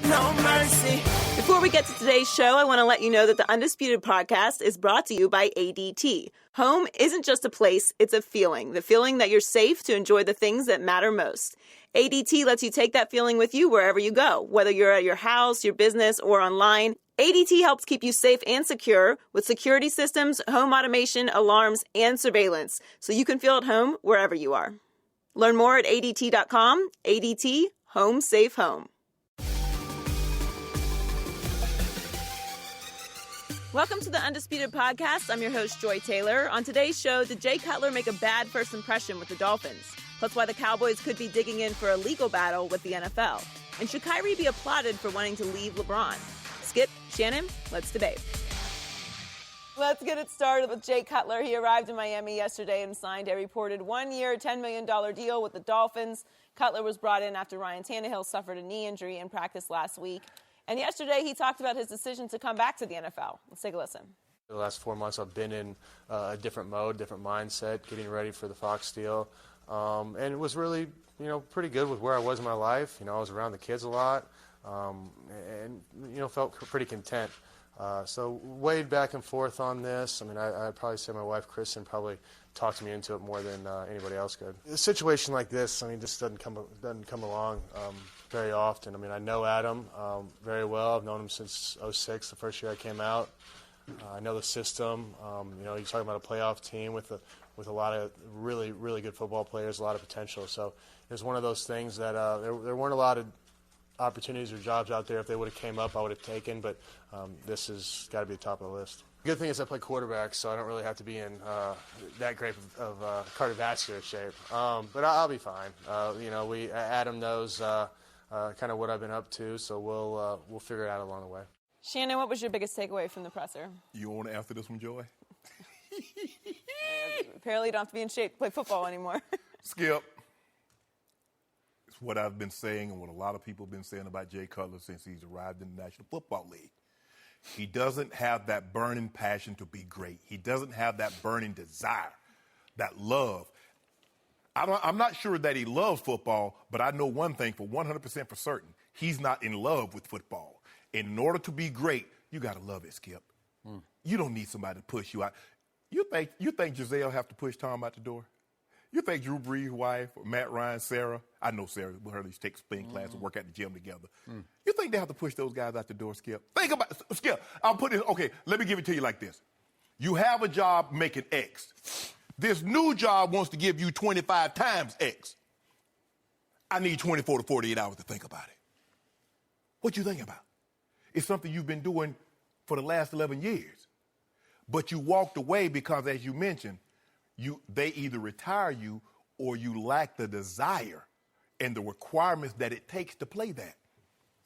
No mercy. Before we get to today's show, I want to let you know that the Undisputed podcast is brought to you by ADT. Home isn't just a place, it's a feeling. The feeling that you're safe to enjoy the things that matter most. ADT lets you take that feeling with you wherever you go. Whether you're at your house, your business, or online, ADT helps keep you safe and secure with security systems, home automation, alarms, and surveillance, so you can feel at home wherever you are. Learn more at ADT.com. ADT, home safe home. Welcome to the Undisputed podcast. I'm your host, Joy Taylor. On today's show, did Jay Cutler make a bad first impression with the Dolphins? Plus why the Cowboys could be digging in for a legal battle with the NFL. And should Kyrie be applauded for wanting to leave LeBron? Skip, Shannon, let's debate. Let's get it started with Jay Cutler. He arrived in Miami yesterday and signed a reported 1-year, $10 million deal with the Dolphins. Cutler was brought in after Ryan Tannehill suffered a knee injury in practice last week. And yesterday, he talked about his decision to come back to the NFL. Let's take a listen. The last 4 months, I've been in a different mode, different mindset, getting ready for the Fox deal. And it was really, pretty good with where I was in my life. I was around the kids a lot and felt pretty content. So weighed back and forth on this. I'd probably say my wife, Kristen, probably talked me into it more than anybody else could. A situation like this, just doesn't come along very often. I know Adam very well. I've known him since '06, the first year I came out. I know the system. You're talking about a playoff team with a lot of really, really good football players, a lot of potential. So it was one of those things that there weren't a lot of opportunities or jobs out there. If they would have came up, I would have taken, but this has got to be the top of the list. The good thing is I play quarterback, so I don't really have to be in that great of cardiovascular shape. But I'll be fine. Adam knows kind of what I've been up to, so we'll figure it out along the way. Shannon, what was your biggest takeaway from the presser? You want to answer this one, Joy? Apparently you don't have to be in shape to play football anymore. Skip. It's what I've been saying and what a lot of people have been saying about Jay Cutler since he's arrived in the National Football League. He doesn't have that burning passion to be great. He doesn't have that burning desire, that love. I'm not sure that he loves football, but I know one thing for 100% for certain. He's not in love with football. In order to be great, you got to love it, Skip. You don't need somebody to push you out. You think Giselle have to push Tom out the door? You think Drew Brees' wife, or Matt Ryan, Sarah, I know Sarah, with her, they take spin class and work at the gym together. You think they have to push those guys out the door, Skip? Think about it. Skip, let me give it to you like this. You have a job making X. This new job wants to give you 25 times X. I need 24 to 48 hours to think about it. What you think about? It's something you've been doing for the last 11 years. But you walked away because, as you mentioned, they either retire you or you lack the desire and the requirements that it takes to play that.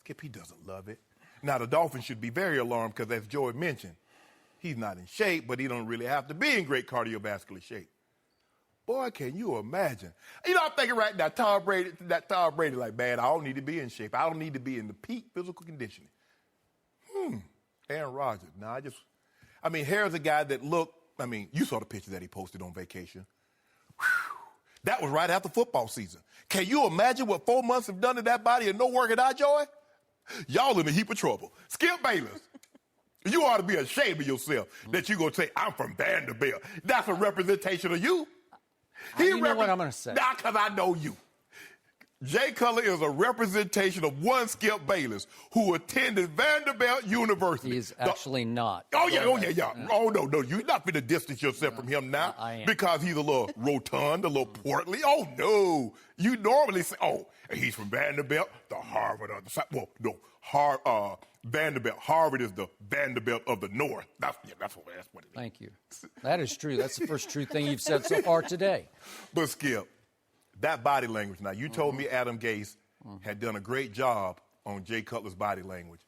Skip, he doesn't love it. Now, the Dolphins should be very alarmed because, as Joey mentioned, he's not in shape, but he don't really have to be in great cardiovascular shape. Boy, can you imagine? I'm thinking right now, Tom Brady, like, man, I don't need to be in shape. I don't need to be in the peak physical conditioning. Aaron Rodgers. Here's a guy that looked, you saw the picture that he posted on vacation. Whew. That was right after football season. Can you imagine what 4 months have done to that body and no working out, Joy? Y'all in a heap of trouble. Skip Bayless, you ought to be ashamed of yourself that you're going to say, I'm from Vanderbilt. That's a representation of you. You know what I'm going to say. Not because I know you. Jay Cutler is a representation of one Skip Bayless who attended Vanderbilt University. He's actually not. Oh, yeah. Oh, no. You're not going to distance yourself from him now I am. because he's a little rotund, a little portly. Oh, no. You normally say, he's from Vanderbilt, the Harvard of the South. Well, no, Vanderbilt. Harvard is the Vanderbilt of the North. That's what it is. Thank you. That is true. That's the first true thing you've said so far today. But, Skip, that body language. Now, you told me Adam Gase had done a great job on Jay Cutler's body language.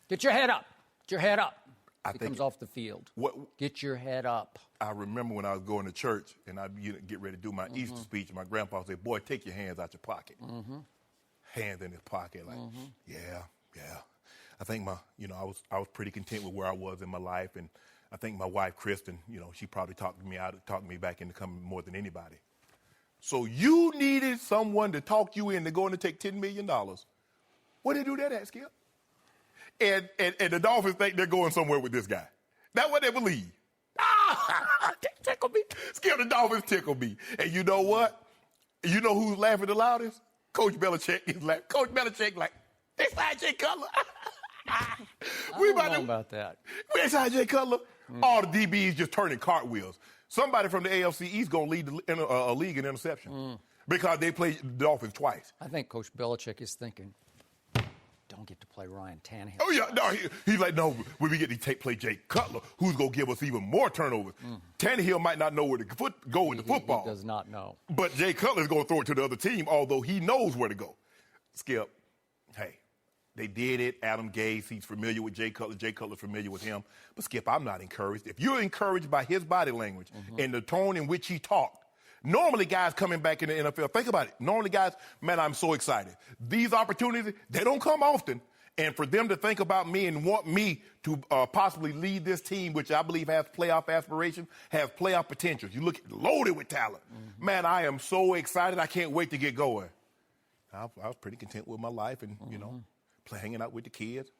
Get your head up. Get your head up. I He think comes off the field. Get your head up. I remember when I was going to church and I'd get ready to do my Easter speech, and my grandpa said, boy, take your hands out your pocket. Hands in his pocket, like, yeah. I think I was pretty content with where I was in my life, and I think my wife, Kristen, she probably talked me back into coming more than anybody. So you needed someone to talk you into going to take $10 million. Where did they do that at, Skip? And the Dolphins think they're going somewhere with this guy. That's what they believe. Tickle me. Skip, the Dolphins tickle me. And you know what? You know who's laughing the loudest? Coach Belichick is laughing. Coach Belichick like, they signed Jay Cutler. I don't know about that. We signed Jay Cutler. All the DBs just turning cartwheels. Somebody from the AFC East going to lead a league in interception because they played the Dolphins twice. I think Coach Belichick is thinking, don't get to play Ryan Tannehill. Oh, yeah. No, he's like, no, when we get to play Jay Cutler, who's going to give us even more turnovers? Tannehill might not know where to go with the football. He does not know. But Jay Cutler's going to throw it to the other team, although he knows where to go. Skip, hey, they did it. Adam Gase, he's familiar with Jay Cutler. Jay Cutler's familiar with him. But, Skip, I'm not encouraged. If you're encouraged by his body language and the tone in which he talked, normally guys coming back in the NFL, think about it. Normally guys, man, I'm so excited. These opportunities, they don't come often. And for them to think about me and want me to possibly lead this team, which I believe has playoff aspirations, have playoff potential. You look loaded with talent. Man, I am so excited. I can't wait to get going. I was pretty content with my life and, you know, hanging out with the kids.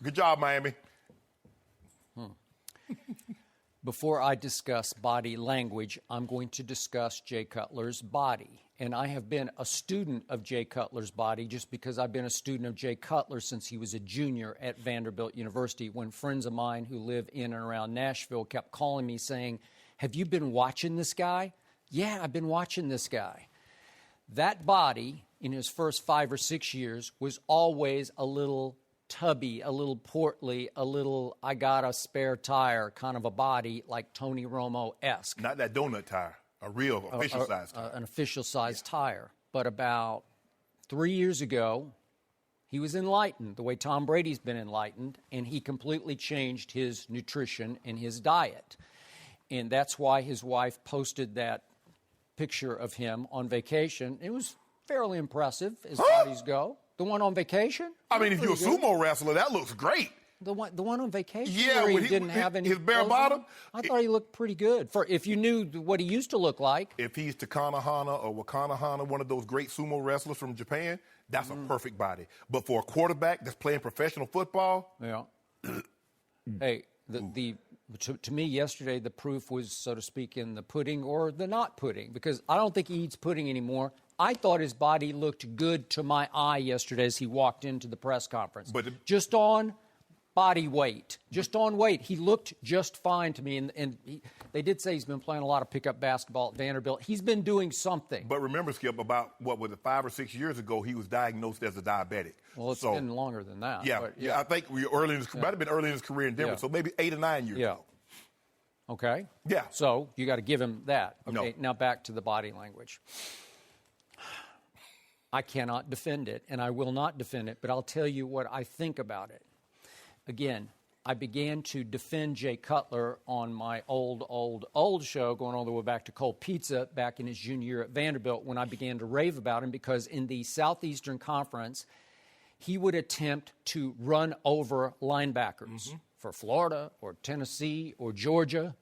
Good job, Miami. Before I discuss body language, I'm going to discuss Jay Cutler's body. And I have been a student of Jay Cutler's body just because I've been a student of Jay Cutler since he was a junior at Vanderbilt University, when friends of mine who live in and around Nashville kept calling me saying, have you been watching this guy? Yeah, I've been watching this guy. That body, in his first 5 or 6 years, was always a little tubby, a little portly, a little I got a spare tire kind of a body, like Tony Romo-esque. Not that donut tire, a real official-sized tire. An official-sized tire. But about 3 years ago, he was enlightened, the way Tom Brady's been enlightened, and he completely changed his nutrition and his diet. And that's why his wife posted that picture of him on vacation. It was fairly impressive as bodies go. The one on vacation? I mean, if you're a sumo wrestler, that looks great. The one on vacation? Yeah, where he didn't have any his bare bottom. I thought he looked pretty good. For if you knew what he used to look like. If he's Takana Hana or Wakana Hana, one of those great sumo wrestlers from Japan, that's a perfect body. But for a quarterback that's playing professional football, yeah. Hey, to me yesterday, the proof was, so to speak, in the pudding or the not pudding, because I don't think he eats pudding anymore. I thought his body looked good to my eye yesterday as he walked into the press conference. But just on body weight, just on weight, he looked just fine to me. And they did say he's been playing a lot of pickup basketball at Vanderbilt. He's been doing something. But remember, Skip, about, 5 or 6 years ago, he was diagnosed as a diabetic. Well, it's been longer than that. Yeah, but I think might have been early in his career in Denver, so maybe 8 or 9 years ago. Okay. Yeah. So you got to give him that. Okay. No. Now back to the body language. I cannot defend it, and I will not defend it, but I'll tell you what I think about it. Again, I began to defend Jay Cutler on my old show, going all the way back to Cold Pizza back in his junior year at Vanderbilt, when I began to rave about him, because in the Southeastern Conference, he would attempt to run over linebackers for Florida or Tennessee or Georgia,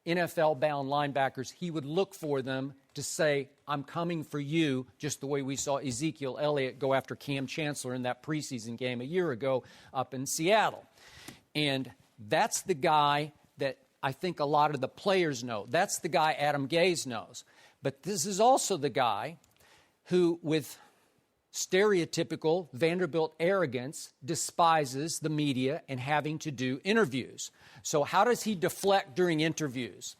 NFL-bound linebackers. He would look for them to say, I'm coming for you, just the way we saw Ezekiel Elliott go after Cam Chancellor in that preseason game a year ago up in Seattle. And that's the guy that I think a lot of the players know. That's the guy Adam Gase knows. But this is also the guy who, with stereotypical Vanderbilt arrogance, despises the media and having to do interviews. So how does he deflect during interviews?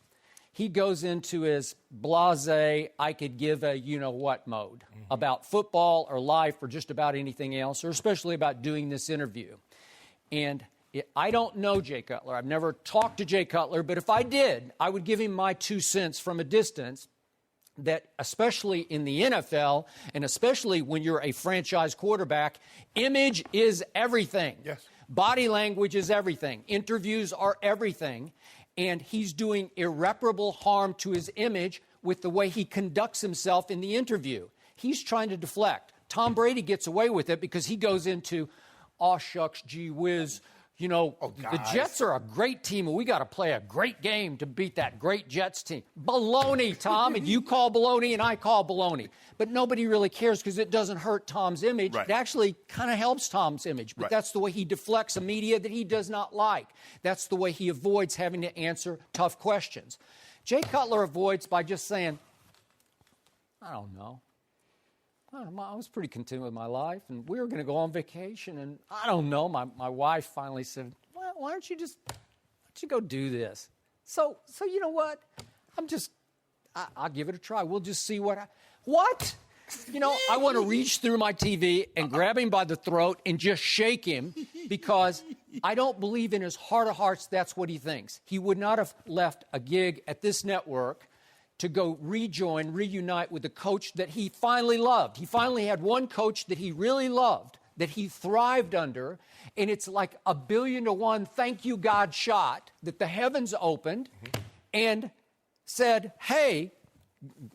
He goes into his blasé, I could give a you-know-what mode about football or life or just about anything else, or especially about doing this interview. And I don't know Jay Cutler. I've never talked to Jay Cutler, but if I did, I would give him my 2 cents from a distance that, especially in the NFL, and especially when you're a franchise quarterback, image is everything. Yes. Body language is everything. Interviews are everything. And he's doing irreparable harm to his image with the way he conducts himself in the interview. He's trying to deflect. Tom Brady gets away with it because he goes into, aw shucks, gee whiz, you know, the guys. Jets are a great team, and we got to play a great game to beat that great Jets team. Baloney, Tom, and you call baloney, and I call baloney. But nobody really cares because it doesn't hurt Tom's image. Right. It actually kind of helps Tom's image. But that's the way he deflects a media that he does not like. That's the way he avoids having to answer tough questions. Jay Cutler avoids by just saying, I don't know. I was pretty content with my life, and we were going to go on vacation, and I don't know. My wife finally said, well, why don't you go do this? So you know what? I'll give it a try. We'll just see what? You know, I want to reach through my TV and grab him by the throat and just shake him because I don't believe in his heart of hearts that's what he thinks. He would not have left a gig at this network to go reunite with the coach that he finally loved. He finally had one coach that he really loved, that he thrived under, and it's like a 1,000,000,000 thank you, God shot that the heavens opened and said, hey,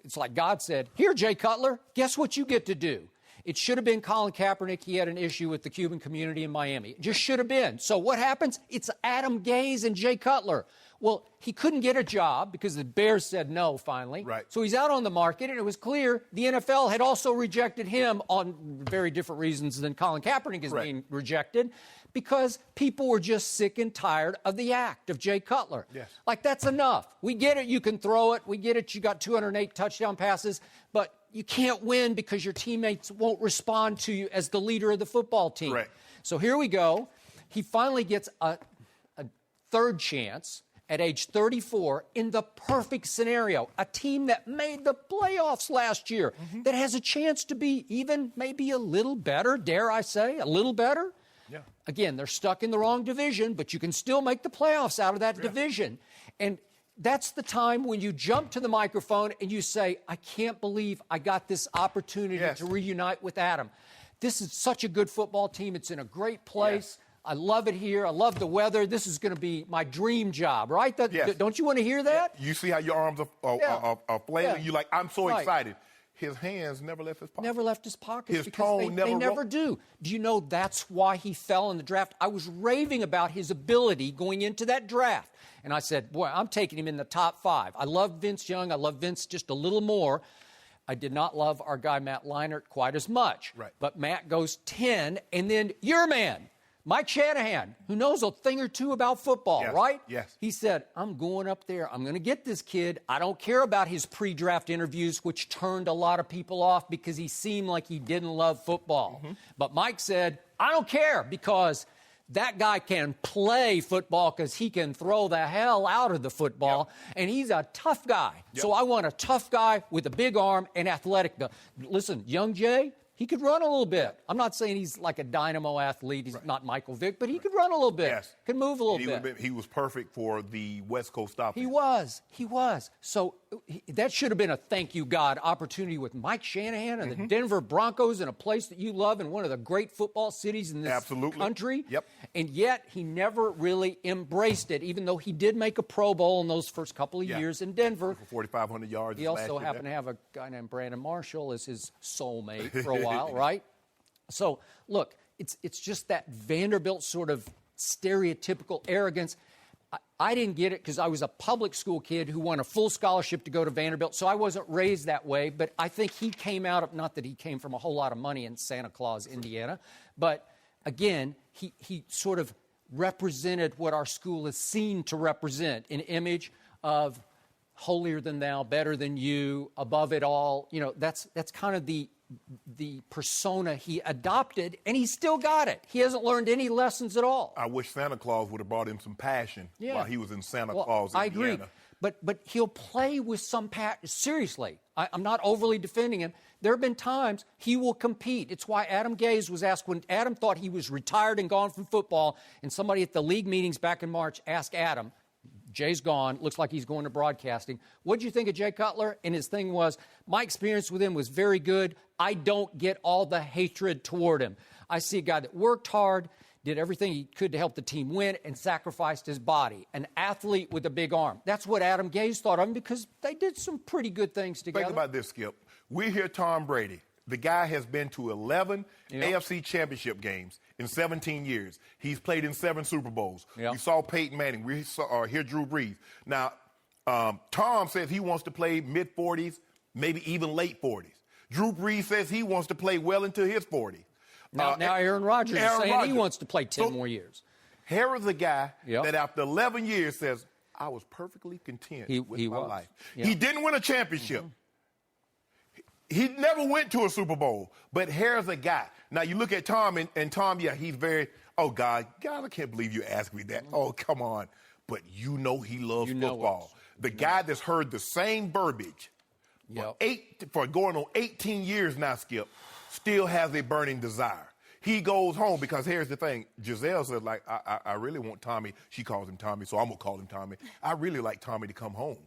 it's like God said, here, Jay Cutler, guess what you get to do? It should have been Colin Kaepernick. He had an issue with the Cuban community in Miami. It just should have been. So what happens? It's Adam Gase and Jay Cutler. Well, he couldn't get a job because the Bears said no finally. Right. So he's out on the market, and it was clear the NFL had also rejected him on very different reasons than Colin Kaepernick is being rejected because people were just sick and tired of the act of Jay Cutler. Yes. Like, that's enough. We get it. You can throw it. We get it. You got 208 touchdown passes, but you can't win because your teammates won't respond to you as the leader of the football team. Correct. So here we go. He finally gets a third chance at age 34 in the perfect scenario. A team that made the playoffs last year that has a chance to be even maybe a little better, dare I say, a little better. Yeah. Again, they're stuck in the wrong division, but you can still make the playoffs out of that division. And that's the time when you jump to the microphone and you say, I can't believe I got this opportunity to reunite with Adam. This is such a good football team. It's in a great place. I love it here. I love the weather. This is going to be my dream job, right? Don't you want to hear that? You see how your arms are flailing? You're like, I'm so excited. His hands never left his pocket. Never left his pocket. His tone they never do. Do you know that's why he fell in the draft? I was raving about his ability going into that draft. And I said, boy, I'm taking him in the top 5. I love Vince Young. I love Vince just a little more. I did not love our guy Matt Leinart quite as much. Right. But Matt goes 10, and then your man, Mike Shanahan, who knows a thing or two about football, right? Yes. He said, I'm going up there. I'm going to get this kid. I don't care about his pre-draft interviews, which turned a lot of people off because he seemed like he didn't love football. But Mike said, I don't care because that guy can play football because he can throw the hell out of the football, and he's a tough guy. So I want a tough guy with a big arm and athletic. Listen, young Jay, he could run a little bit. I'm not saying he's like a dynamo athlete. He's not Michael Vick, but he could run a little bit. Yes. Could move a little bit. He was perfect for the West Coast offense. He was. So that should have been a thank you, God, opportunity with Mike Shanahan and the Denver Broncos in a place that you love and one of the great football cities in this country. Yep. And yet he never really embraced it, even though he did make a Pro Bowl in those first couple of years in Denver. For 4,500 yards. He also happened to have a guy named Brandon Marshall as his soulmate for a while, right? So, look, it's just that Vanderbilt sort of stereotypical arrogance. I didn't get it because I was a public school kid who won a full scholarship to go to Vanderbilt, so I wasn't raised that way. But I think he came out of, not that he came from a whole lot of money in Santa Claus, Indiana, but again, he sort of represented what our school is seen to represent, an image of holier than thou, better than you, above it all. You know, that's kind of the persona he adopted, and he still got it. He hasn't learned any lessons at all. I wish Santa Claus would have brought him some passion while he was in Santa Claus, I Indiana. agree. But he'll play with some passion. Seriously, I'm not overly defending him. There have been times he will compete. It's why Adam Gase was asked when Adam thought he was retired and gone from football, and somebody at the league meetings back in March asked Adam, Jay's gone, looks like he's going to broadcasting. What did you think of Jay Cutler? And his thing was, my experience with him was very good. I don't get all the hatred toward him. I see a guy that worked hard, did everything he could to help the team win, and sacrificed his body. An athlete with a big arm. That's what Adam Gase thought of him because they did some pretty good things together. Think about this, Skip. We hear Tom Brady, The guy has been to 11 AFC championship games in 17 years. He's played in 7 Super Bowls. We saw Peyton Manning. We saw here Drew Brees. Now, Tom says he wants to play mid-40s, maybe even late 40s. Drew Brees says he wants to play well into his 40s. Now Aaron Rodgers is saying he wants to play 10 more years. Here is a guy that after 11 years says, I was perfectly content with my life. He didn't win a championship. He never went to a Super Bowl. But here's a guy. Now, you look at Tom, and Tom, he's very, oh, God, I can't believe you asked me that. Oh, come on. But you know he loves football. The guy that's heard the same verbiage for going on 18 years now, Skip, still has a burning desire. He goes home because here's the thing. Giselle says, like, I really want Tommy. She calls him Tommy, so I'm going to call him Tommy. I really like Tommy to come home.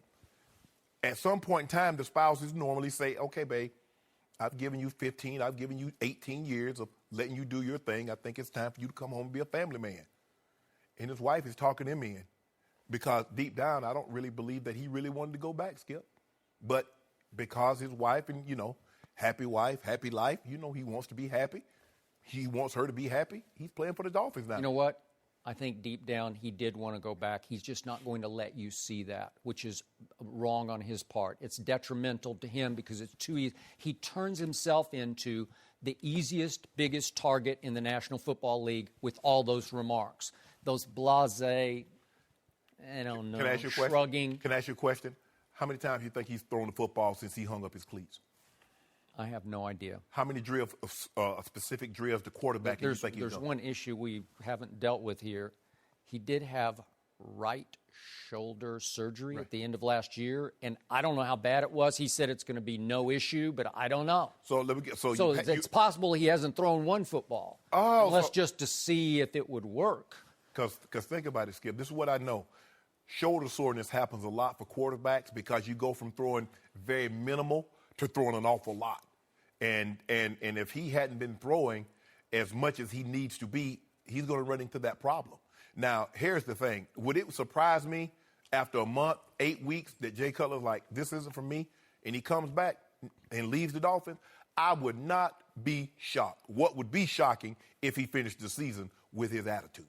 At some point in time, the spouses normally say, okay, babe, I've given you 15, I've given you 18 years of letting you do your thing. I think it's time for you to come home and be a family man. And his wife is talking him in because deep down, I don't really believe that he really wanted to go back, Skip. But because his wife and, happy wife, happy life, he wants to be happy. He wants her to be happy. He's playing for the Dolphins now. You know what? I think deep down he did want to go back. He's just not going to let you see that, which is wrong on his part. It's detrimental to him because it's too easy. He turns himself into the easiest, biggest target in the National Football League with all those remarks. Those blasé, I don't know, shrugging. Can I ask you a question? How many times do you think he's thrown the football since he hung up his cleats? I have no idea. How many drills, specific drills, the quarterback do you think he's done? There's one issue we haven't dealt with here. He did have right shoulder surgery at the end of last year, and I don't know how bad it was. He said it's going to be no issue, but I don't know. So let me get. It's possible he hasn't thrown one football. Unless just to see if it would work. Because think about it, Skip. This is what I know. Shoulder soreness happens a lot for quarterbacks because you go from throwing very minimal to throwing an awful lot. And if he hadn't been throwing as much as he needs to be, he's going to run into that problem. Now, here's the thing. Would it surprise me after a month, 8 weeks, that Jay Cutler's like, this isn't for me, and he comes back and leaves the Dolphins? I would not be shocked. What would be shocking if he finished the season with his attitude?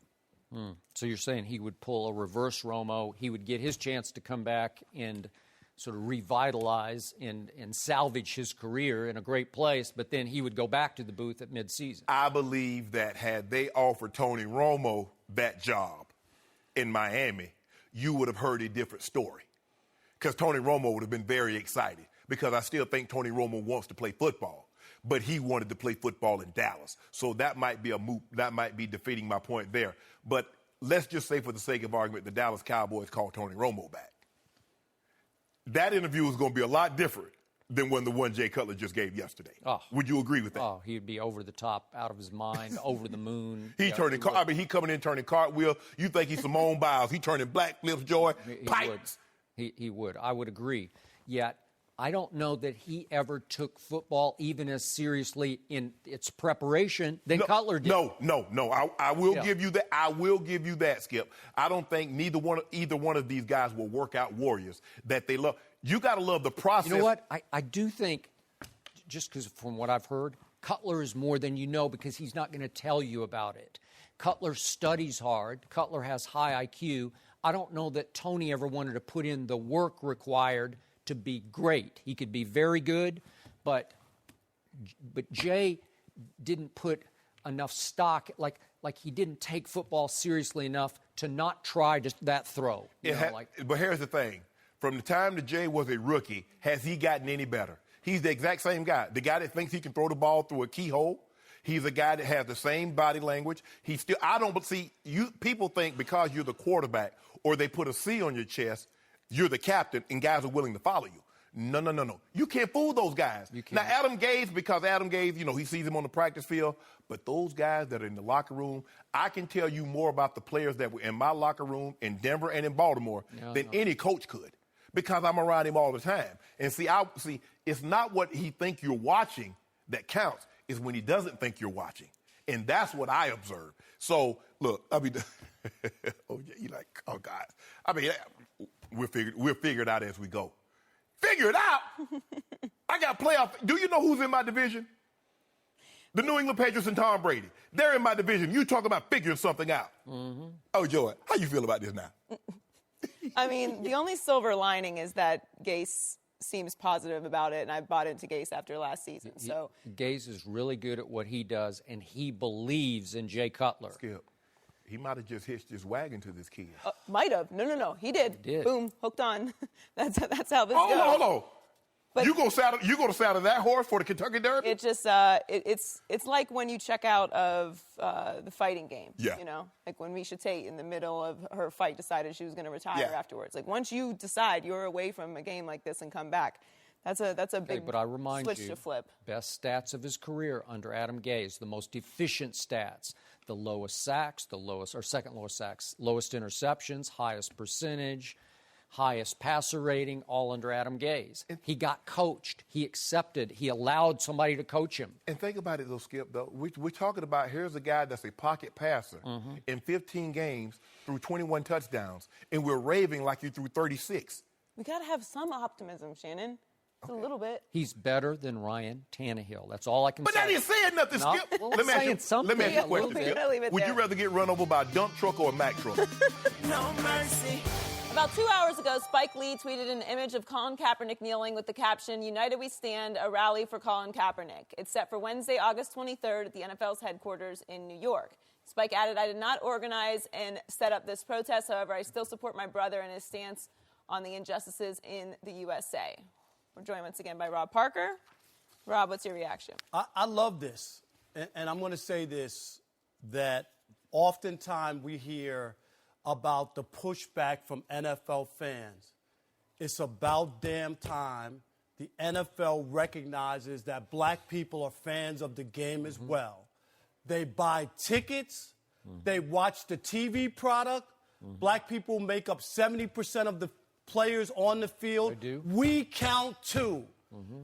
So you're saying he would pull a reverse Romo, he would get his chance to come back and sort of revitalize and salvage his career in a great place, but then he would go back to the booth at midseason. I believe that had they offered Tony Romo that job in Miami, you would have heard a different story. Because Tony Romo would have been very excited, because I still think Tony Romo wants to play football, but he wanted to play football in Dallas. So that might be that might be defeating my point there. But let's just say, for the sake of argument, the Dallas Cowboys called Tony Romo back. That interview is going to be a lot different than the one Jay Cutler just gave yesterday. Would you agree with that? Oh, he'd be over the top, out of his mind, over the moon. He coming in turning cartwheel. You think he's Simone Biles. He turning black flips, Joy, pipes. He would. I would agree. Yet, I don't know that he ever took football even as seriously in its preparation than Cutler did. No. I will give you that. I will give you that, Skip. I don't think either one of these guys were workout warriors that they love. You got to love the process. You know what? I do think, just because from what I've heard, Cutler is more than you know because he's not going to tell you about it. Cutler studies hard. Cutler has high IQ. I don't know that Tony ever wanted to put in the work required to be great. He could be very good, but Jay didn't put enough stock, like he didn't take football seriously enough to not try just that throw. But here's the thing. From the time that Jay was a rookie, has he gotten any better? He's the exact same guy. The guy that thinks he can throw the ball through a keyhole. He's a guy that has the same body language. People think because you're the quarterback or they put a C on your chest, you're the captain, and guys are willing to follow you. No. You can't fool those guys. Now, Adam Gase, he sees him on the practice field, but those guys that are in the locker room, I can tell you more about the players that were in my locker room in Denver and in Baltimore than any coach could, because I'm around him all the time. And it's not what he think you're watching that counts. It's when he doesn't think you're watching. And that's what I observe. So, look, you're like, oh, God. We'll figure it out as we go. Figure it out? I got playoff. Do you know who's in my division? The New England Patriots and Tom Brady. They're in my division. You talk about figuring something out. Mm-hmm. Oh, Joy, how you feel about this now? I mean, the only silver lining is that Gase seems positive about it, and I bought into Gase after last season. So Gase is really good at what he does, and he believes in Jay Cutler. Skip, he might have just hitched his wagon to this kid. Might have. No. He did. Boom, hooked on. That's how this goes. Hold on. But you gonna saddle that horse for the Kentucky Derby? It just it's like when you check out of the fighting game. Yeah. You know, like when Misha Tate in the middle of her fight decided she was going to retire afterwards. Like once you decide you're away from a game like this and come back, that's a big but I remind switch you, to flip. Best stats of his career under Adam Gase, the most efficient stats, the lowest sacks, second lowest sacks, lowest interceptions, highest percentage, highest passer rating, all under Adam Gase. He got coached. He accepted. He allowed somebody to coach him. And think about it, though, Skip, though. We're talking about here's a guy that's a pocket passer in 15 games threw 21 touchdowns, and we're raving like he threw 36. We got to have some optimism, Shannon. Just a little bit. He's better than Ryan Tannehill. That's all I can say. But that ain't saying nothing, No, Skip. well, Let me ask you a question, Skip. Would you rather get run over by a dump truck or a Mack truck? No mercy. About 2 hours ago, Spike Lee tweeted an image of Colin Kaepernick kneeling with the caption, "United we stand, a rally for Colin Kaepernick." It's set for Wednesday, August 23rd at the NFL's headquarters in New York. Spike added, "I did not organize and set up this protest. However, I still support my brother and his stance on the injustices in the USA." We're joined once again by Rob Parker. Rob, what's your reaction? I love this. And I'm going to say this, that oftentimes we hear about the pushback from NFL fans. It's about damn time the NFL recognizes that black people are fans of the game as well. They buy tickets. They watch the TV product. Black people make up 70% of the players on the field. They do. We count too.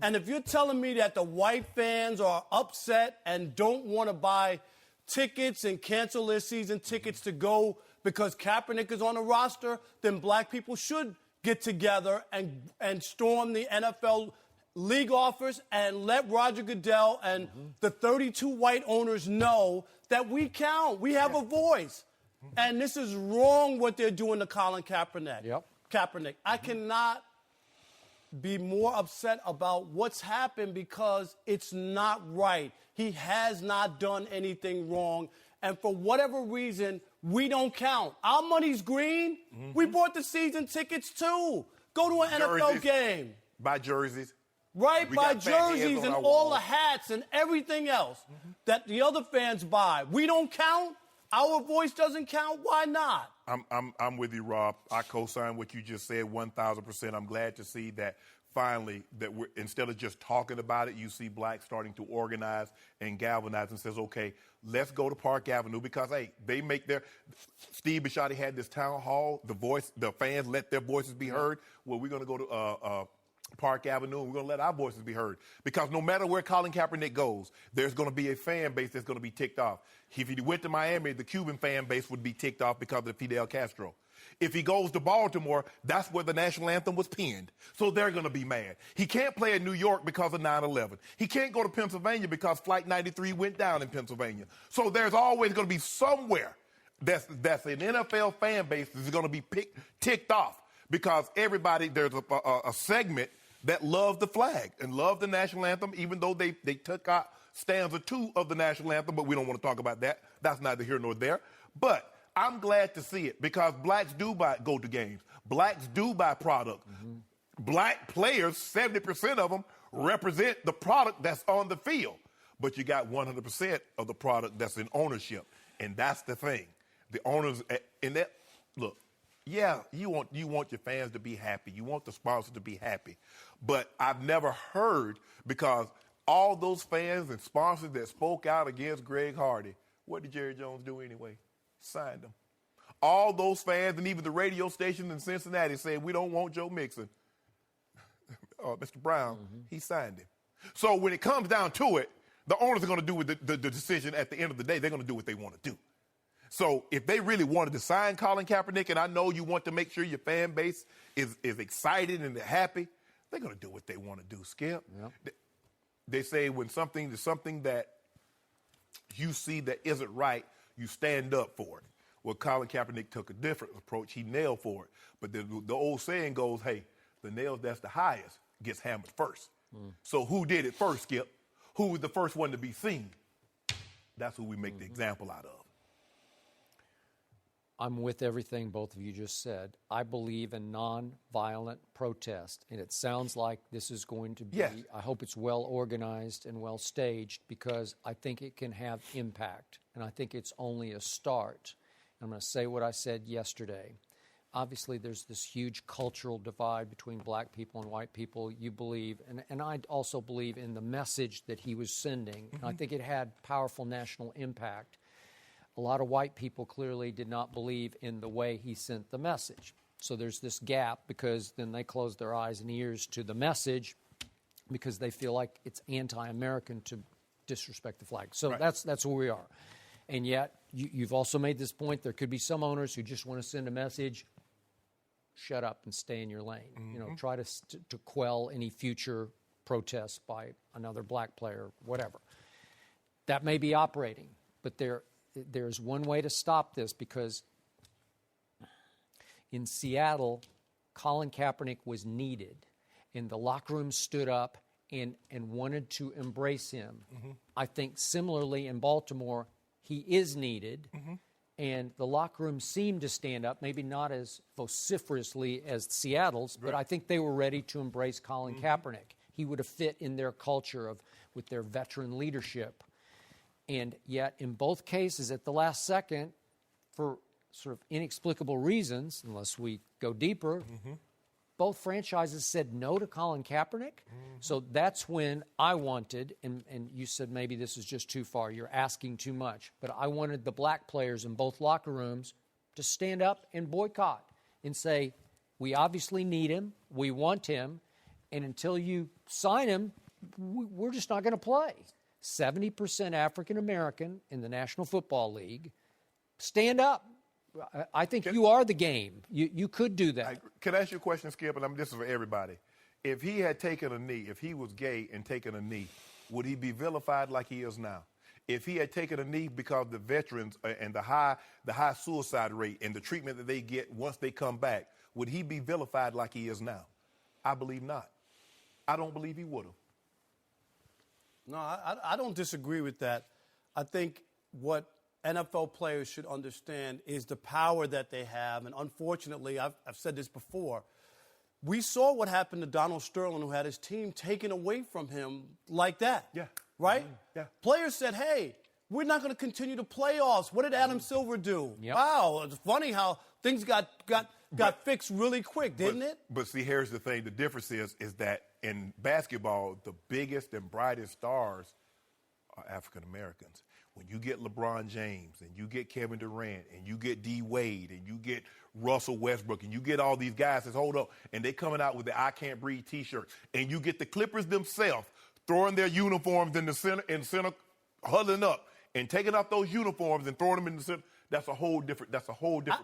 And if you're telling me that the white fans are upset and don't want to buy tickets and cancel their season tickets to go because Kaepernick is on the roster, then black people should get together and storm the NFL league office and let Roger Goodell and the 32 white owners know that we count. We have a voice. And this is wrong what they're doing to Colin Kaepernick. Kaepernick. I cannot be more upset about what's happened because it's not right. He has not done anything wrong. And for whatever reason, we don't count. Our money's green. We bought the season tickets too. Go to an NFL game. Buy jerseys. Right, buy jerseys and all the hats and everything else that the other fans buy. We don't count. Our voice doesn't count. Why not? I'm with you, Rob. I co-sign what you just said 1,000%. I'm glad to see that finally that we're, instead of just talking about it, you see blacks starting to organize and galvanize and says, okay, let's go to Park Avenue because, hey, they make their – Steve Bisciotti had this town hall. The fans let their voices be heard. Well, we're going to go to Park Avenue, and we're going to let our voices be heard. Because no matter where Colin Kaepernick goes, there's going to be a fan base that's going to be ticked off. If he went to Miami, the Cuban fan base would be ticked off because of Fidel Castro. If he goes to Baltimore, that's where the national anthem was penned. So they're going to be mad. He can't play in New York because of 9/11. He can't go to Pennsylvania because Flight 93 went down in Pennsylvania. So there's always going to be somewhere that's an NFL fan base that's going to be ticked off because everybody, there's a segment that loved the flag and loved the national anthem, even though they took out stanza 2 of the national anthem, but we don't want to talk about that. That's neither here nor there. But I'm glad to see it because blacks do go to games. Blacks do buy product. Black players, 70% of them, represent the product that's on the field. But you got 100% of the product that's in ownership. And that's the thing. The owners, and that, look, yeah, you want your fans to be happy. You want the sponsors to be happy. But I've never heard, because all those fans and sponsors that spoke out against Greg Hardy, what did Jerry Jones do anyway? Signed them. All those fans and even the radio station in Cincinnati said, we don't want Joe Mixon. Mr. Brown, he signed him. So when it comes down to it, the owners are going to do the decision at the end of the day. They're going to do what they want to do. So if they really wanted to sign Colin Kaepernick, and I know you want to make sure your fan base is excited and they're happy, they're going to do what they want to do, Skip. Yep. They say when something that you see that isn't right, you stand up for it. Well, Colin Kaepernick took a different approach. He nailed for it. But the old saying goes, hey, the nail that's the highest gets hammered first. So who did it first, Skip? Who was the first one to be seen? That's who we make the example out of. I'm with everything both of you just said. I believe in nonviolent protest, and it sounds like this is going to be, Yes. I hope it's well organized and well staged, because I think it can have impact, and I think it's only a start. I'm going to say what I said yesterday. Obviously, there's this huge cultural divide between black people and white people. You believe, and I also believe in the message that he was sending. And I think it had powerful national impact. A lot of white people clearly did not believe in the way he sent the message. So there's this gap, because then they close their eyes and ears to the message because they feel like it's anti-American to disrespect the flag. So that's where we are. And yet, you've also made this point, there could be some owners who just want to send a message, shut up and stay in your lane. You know, try to quell any future protests by another black player, whatever. That may be operating, but there's one way to stop this, because in Seattle, Colin Kaepernick was needed, and the locker room stood up and wanted to embrace him. I think similarly in Baltimore, he is needed, and the locker room seemed to stand up, maybe not as vociferously as Seattle's, but I think they were ready to embrace Colin Kaepernick. He would have fit in their culture with their veteran leadership. And yet, in both cases, at the last second, for sort of inexplicable reasons, unless we go deeper, both franchises said no to Colin Kaepernick. So that's when I wanted, and you said maybe this is just too far, you're asking too much, but I wanted the black players in both locker rooms to stand up and boycott and say, we obviously need him, we want him, and until you sign him, we're just not going to play. 70% African American in the National Football League. Stand up. I think you are the game. You could do that. Can I ask you a question, Skip? And this is for everybody. If he had taken a knee, if he was gay and taken a knee, would he be vilified like he is now? If he had taken a knee because the veterans and the high suicide rate and the treatment that they get once they come back, would he be vilified like he is now? I believe not. I don't believe he would have. No, I don't disagree with that. I think what NFL players should understand is the power that they have. And unfortunately, I've said this before, we saw what happened to Donald Sterling, who had his team taken away from him like that. Yeah. Right? Yeah. Players said, hey, we're not going to continue the playoffs. What did Adam Silver do? Yep. Wow, it's funny how things got fixed really quick, didn't it? But see, here's the thing. The difference is that in basketball, the biggest and brightest stars are African Americans. When you get LeBron James and you get Kevin Durant and you get D. Wade and you get Russell Westbrook and you get all these guys that hold up and they coming out with the I Can't Breathe T-shirt, and you get the Clippers themselves throwing their uniforms in the center, huddling up and taking off those uniforms and throwing them in the center. That's a whole different.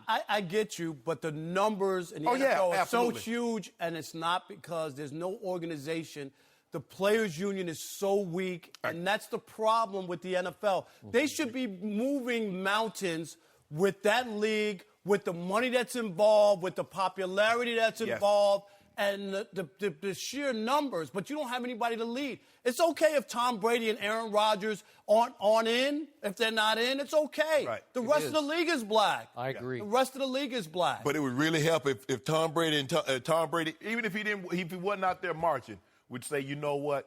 I get you, but the numbers in the NFL are so huge, and it's not because there's no organization. The players' union is so weak, and that's the problem with the NFL. They should be moving mountains with that league, with the money that's involved, with the popularity that's involved, and the sheer numbers. But you don't have anybody to lead. It's okay if Tom Brady and Aaron Rodgers aren't in. If they're not in, it's okay. Right. The rest of the league is black. I agree. The rest of the league is black. But it would really help if Tom Brady and Tom Brady, even if he wasn't out there marching, would say, you know what?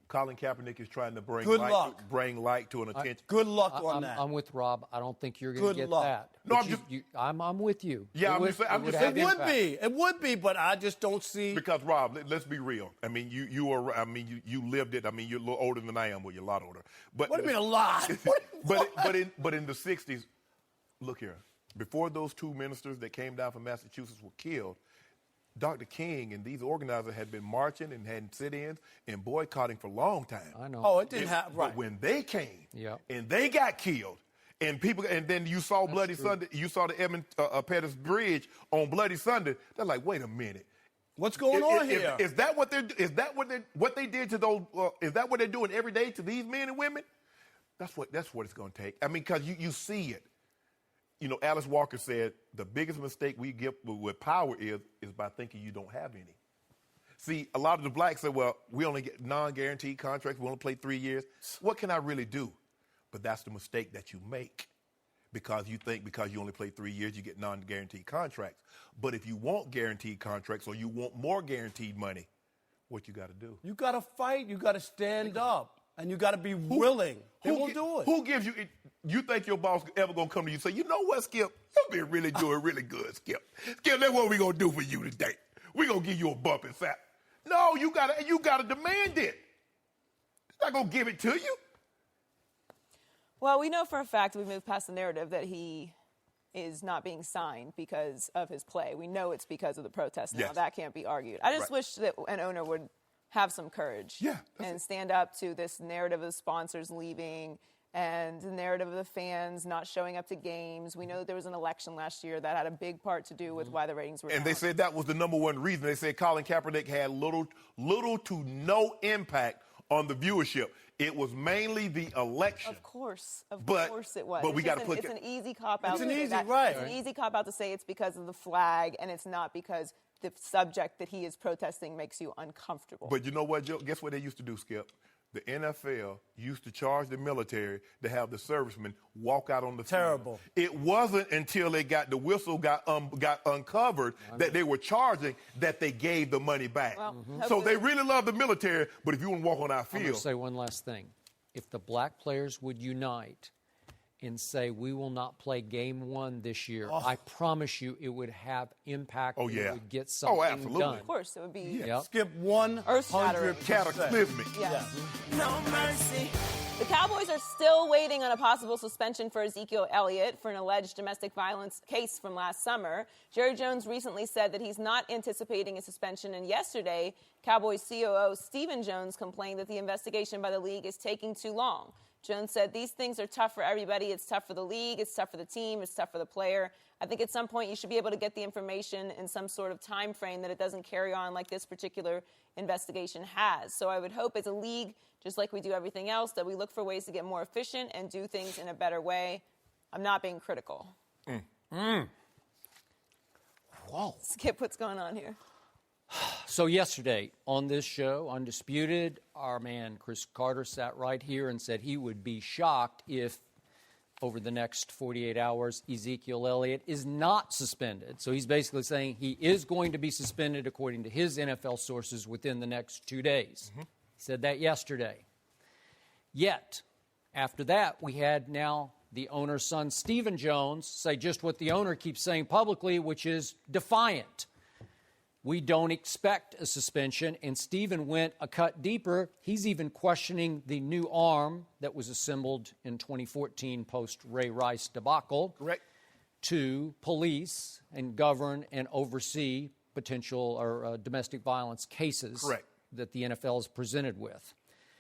Colin Kaepernick is trying to bring light to an attention. Good luck on that. I'm with Rob. I don't think you're going to get luck. that. No, I'm with you. Yeah, I'm just saying. It would be, but I just don't see. Because Rob, let's be real. I mean, you lived it. I mean, you're a little older than I am. Well, you're a lot older. But what do you mean a lot? but in the '60s, look here. Before those two ministers that came down from Massachusetts were killed, Dr. King and these organizers had been marching and had sit-ins and boycotting for a long time. I know. Oh, it didn't happen. Right. But when they came and they got killed, and then you saw Bloody Sunday, you saw the Edmund Pettus Bridge on Bloody Sunday. They're like, wait a minute, what's going on here? Is that what they did to those? Is that what they're doing every day to these men and women? That's what it's going to take. I mean, because you see it. You know, Alice Walker said the biggest mistake we get with power is by thinking you don't have any. See, a lot of the blacks say, well, we only get non-guaranteed contracts. We only play 3 years. What can I really do? But that's the mistake that you make because you think because you only play 3 years, you get non-guaranteed contracts. But if you want guaranteed contracts or you want more guaranteed money, what you got to do? You got to fight. You got to stand up. And you got to be willing. They won't do it. Who gives you it? You think your boss ever going to come to you and say, you know what, Skip? You've been really doing really good, Skip. Skip, that's what we're going to do for you today. We're going to give you a bump and fat. No, you gotta demand it. They're not going to give it to you. Well, we know for a fact we've moved past the narrative that he is not being signed because of his play. We know it's because of the protest now. Yes. That can't be argued. I just wish that an owner would have some courage and stand up to this narrative of sponsors leaving and the narrative of the fans not showing up to games. We know that there was an election last year that had a big part to do with why the ratings were down. And they said that was the number one reason. They said Colin Kaepernick had little to no impact on the viewership. It was mainly the election. Of course it was. But we got to put it's an easy cop-out. It's an easy, It's an easy cop-out to say it's because of the flag and it's not because the subject that he is protesting makes you uncomfortable. But you know what, Joe? Guess what they used to do, Skip? The NFL used to charge the military to have the servicemen walk out on the field. Terrible. It wasn't until they got the whistle got uncovered that they were charging that they gave the money back. Well, So they really love the military, but if you want to walk on our I'm field. going to say one last thing. If the black players would unite and say we will not play game 1 this year, I promise you it would have impact. Oh, yeah. It would get something absolutely. done. Of course, it would be Skip 100%. Cataclysmic. Yes. No mercy. The Cowboys are still waiting on a possible suspension for Ezekiel Elliott for an alleged domestic violence case from last summer. Jerry Jones recently said that he's not anticipating a suspension, and yesterday, Cowboys COO Stephen Jones complained that the investigation by the league is taking too long. Jones said, these things are tough for everybody. It's tough for the league. It's tough for the team. It's tough for the player. I think at some point you should be able to get the information in some sort of time frame that it doesn't carry on like this particular investigation has. So I would hope as a league, just like we do everything else, that we look for ways to get more efficient and do things in a better way. I'm not being critical. Whoa. Skip, what's going on here? So yesterday on this show, Undisputed, our man Chris Carter sat right here and said he would be shocked if over the next 48 hours Ezekiel Elliott is not suspended. So he's basically saying he is going to be suspended according to his NFL sources within the next 2 days. He said that yesterday. Yet, after that, we had now the owner's son, Stephen Jones, say just what the owner keeps saying publicly, which is defiant. We don't expect a suspension, and Stephen went a cut deeper. He's even questioning the new arm that was assembled in 2014 post-Ray Rice debacle to police and govern and oversee potential or domestic violence cases that the NFL is presented with.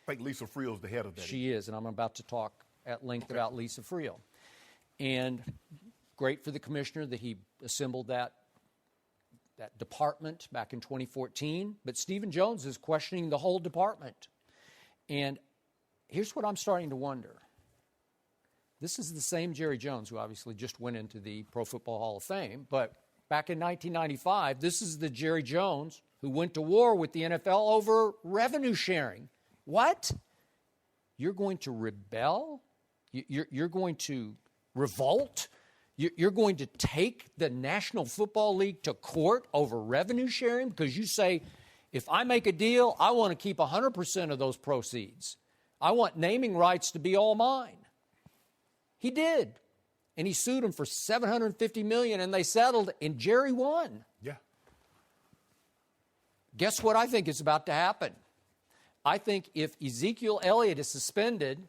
I think Lisa Friel's the head of that. She is, and I'm about to talk at length about Lisa Friel. And great for the commissioner that he assembled that department back in 2014, but Stephen Jones is questioning the whole department. And here's what I'm starting to wonder. This is the same Jerry Jones who obviously just went into the Pro Football Hall of Fame, but back in 1995, this is the Jerry Jones who went to war with the NFL over revenue sharing. What? You're going to rebel? You're going to revolt? You're going to take the National Football League to court over revenue sharing because you say, if I make a deal, I want to keep 100% of those proceeds. I want naming rights to be all mine. He did. And he sued him for $750 million, and they settled, and Jerry won. Yeah. Guess what I think is about to happen? I think if Ezekiel Elliott is suspended,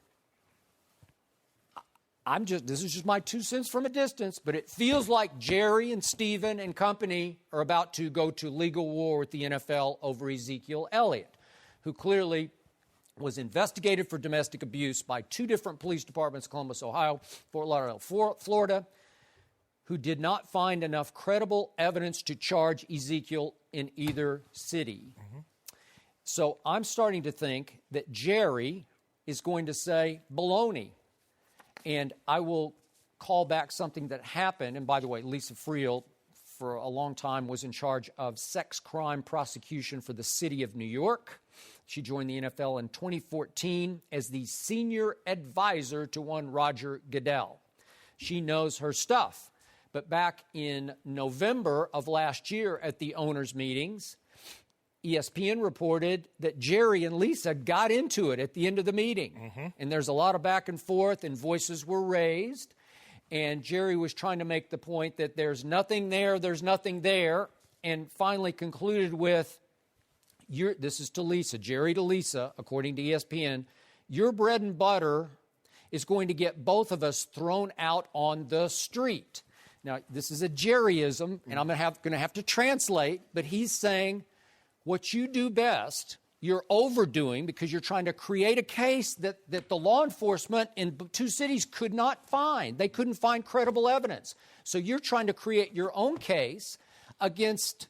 this is just my 2 cents from a distance, but it feels like Jerry and Stephen and company are about to go to legal war with the NFL over Ezekiel Elliott, who clearly was investigated for domestic abuse by 2 different police departments, Columbus, Ohio, Fort Lauderdale, Florida, who did not find enough credible evidence to charge Ezekiel in either city. So I'm starting to think that Jerry is going to say baloney. And I will call back something that happened. And by the way, Lisa Friel, for a long time, was in charge of sex crime prosecution for the city of New York. She joined the NFL in 2014 as the senior advisor to one Roger Goodell. She knows her stuff. But back in November of last year at the owners' meetings, ESPN reported that Jerry and Lisa got into it at the end of the meeting. And there's a lot of back and forth, and voices were raised. And Jerry was trying to make the point that there's nothing there, and finally concluded with, this is to Lisa, Jerry to Lisa, according to ESPN, your bread and butter is going to get both of us thrown out on the street. Now, this is a Jerryism, and I'm going to have to translate, but he's saying, what you do best, you're overdoing because you're trying to create a case that the law enforcement in two cities could not find. They couldn't find credible evidence. So you're trying to create your own case against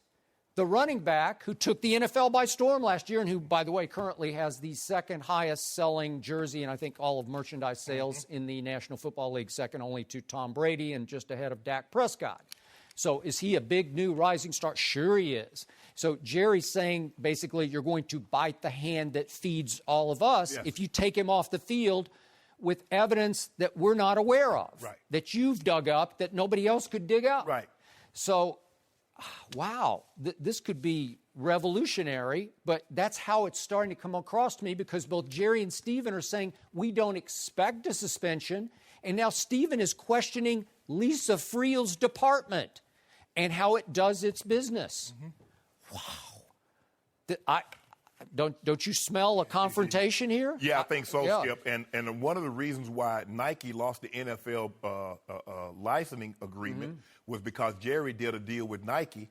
the running back who took the NFL by storm last year and who, by the way, currently has the second highest selling jersey and I think all of merchandise sales in the National Football League, second only to Tom Brady and just ahead of Dak Prescott. So is he a big new rising star? Sure he is. So Jerry's saying basically you're going to bite the hand that feeds all of us if you take him off the field with evidence that we're not aware of, that you've dug up, that nobody else could dig up. So, wow, this could be revolutionary, but that's how it's starting to come across to me because both Jerry and Stephen are saying we don't expect a suspension, and now Stephen is questioning Lisa Friel's department and how it does its business. Wow. Don't you smell a confrontation here? Yeah, I think so, Skip. And one of the reasons why Nike lost the NFL licensing agreement was because Jerry did a deal with Nike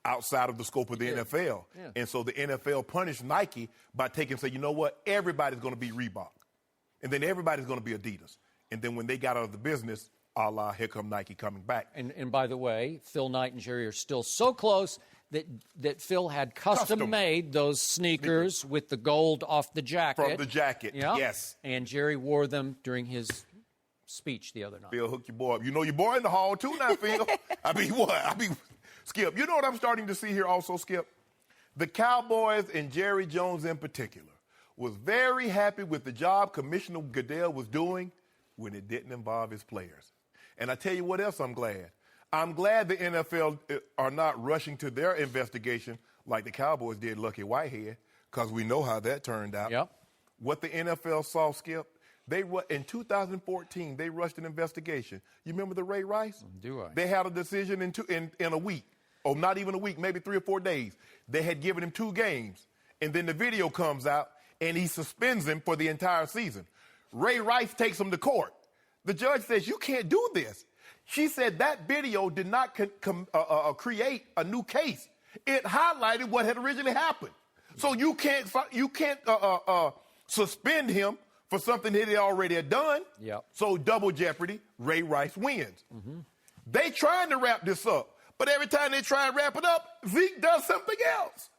outside of the scope of the NFL. And so the NFL punished Nike by say, you know what, everybody's going to be Reebok. And then everybody's going to be Adidas. And then when they got out of the business, a la, here come Nike coming back. And by the way, Phil Knight and Jerry are still so close that Phil had custom-made those sneakers with the gold off the jacket. From the jacket, yes. And Jerry wore them during his speech the other night. Phil, hook your boy up. You know your boy in the hall, too, now, Phil. Skip, you know what I'm starting to see here also, Skip? The Cowboys and Jerry Jones in particular was very happy with the job Commissioner Goodell was doing when it didn't involve his players. And I tell you what else I'm glad. I'm glad the NFL are not rushing to their investigation like the Cowboys did Lucky Whitehead, because we know how that turned out. What the NFL saw, Skip, in 2014, they rushed an investigation. You remember the Ray Rice? Do I? They had a decision in a week, or not even a week, maybe 3 or 4 days. They had given him 2 games, and then the video comes out, and he suspends him for the entire season. Ray Rice takes him to court. The judge says, you can't do this. She said that video did not create a new case. It highlighted what had originally happened. So you can't suspend him for something that he already had done. So double jeopardy, Ray Rice wins. They trying to wrap this up, but every time they try and wrap it up, Zeke does something else.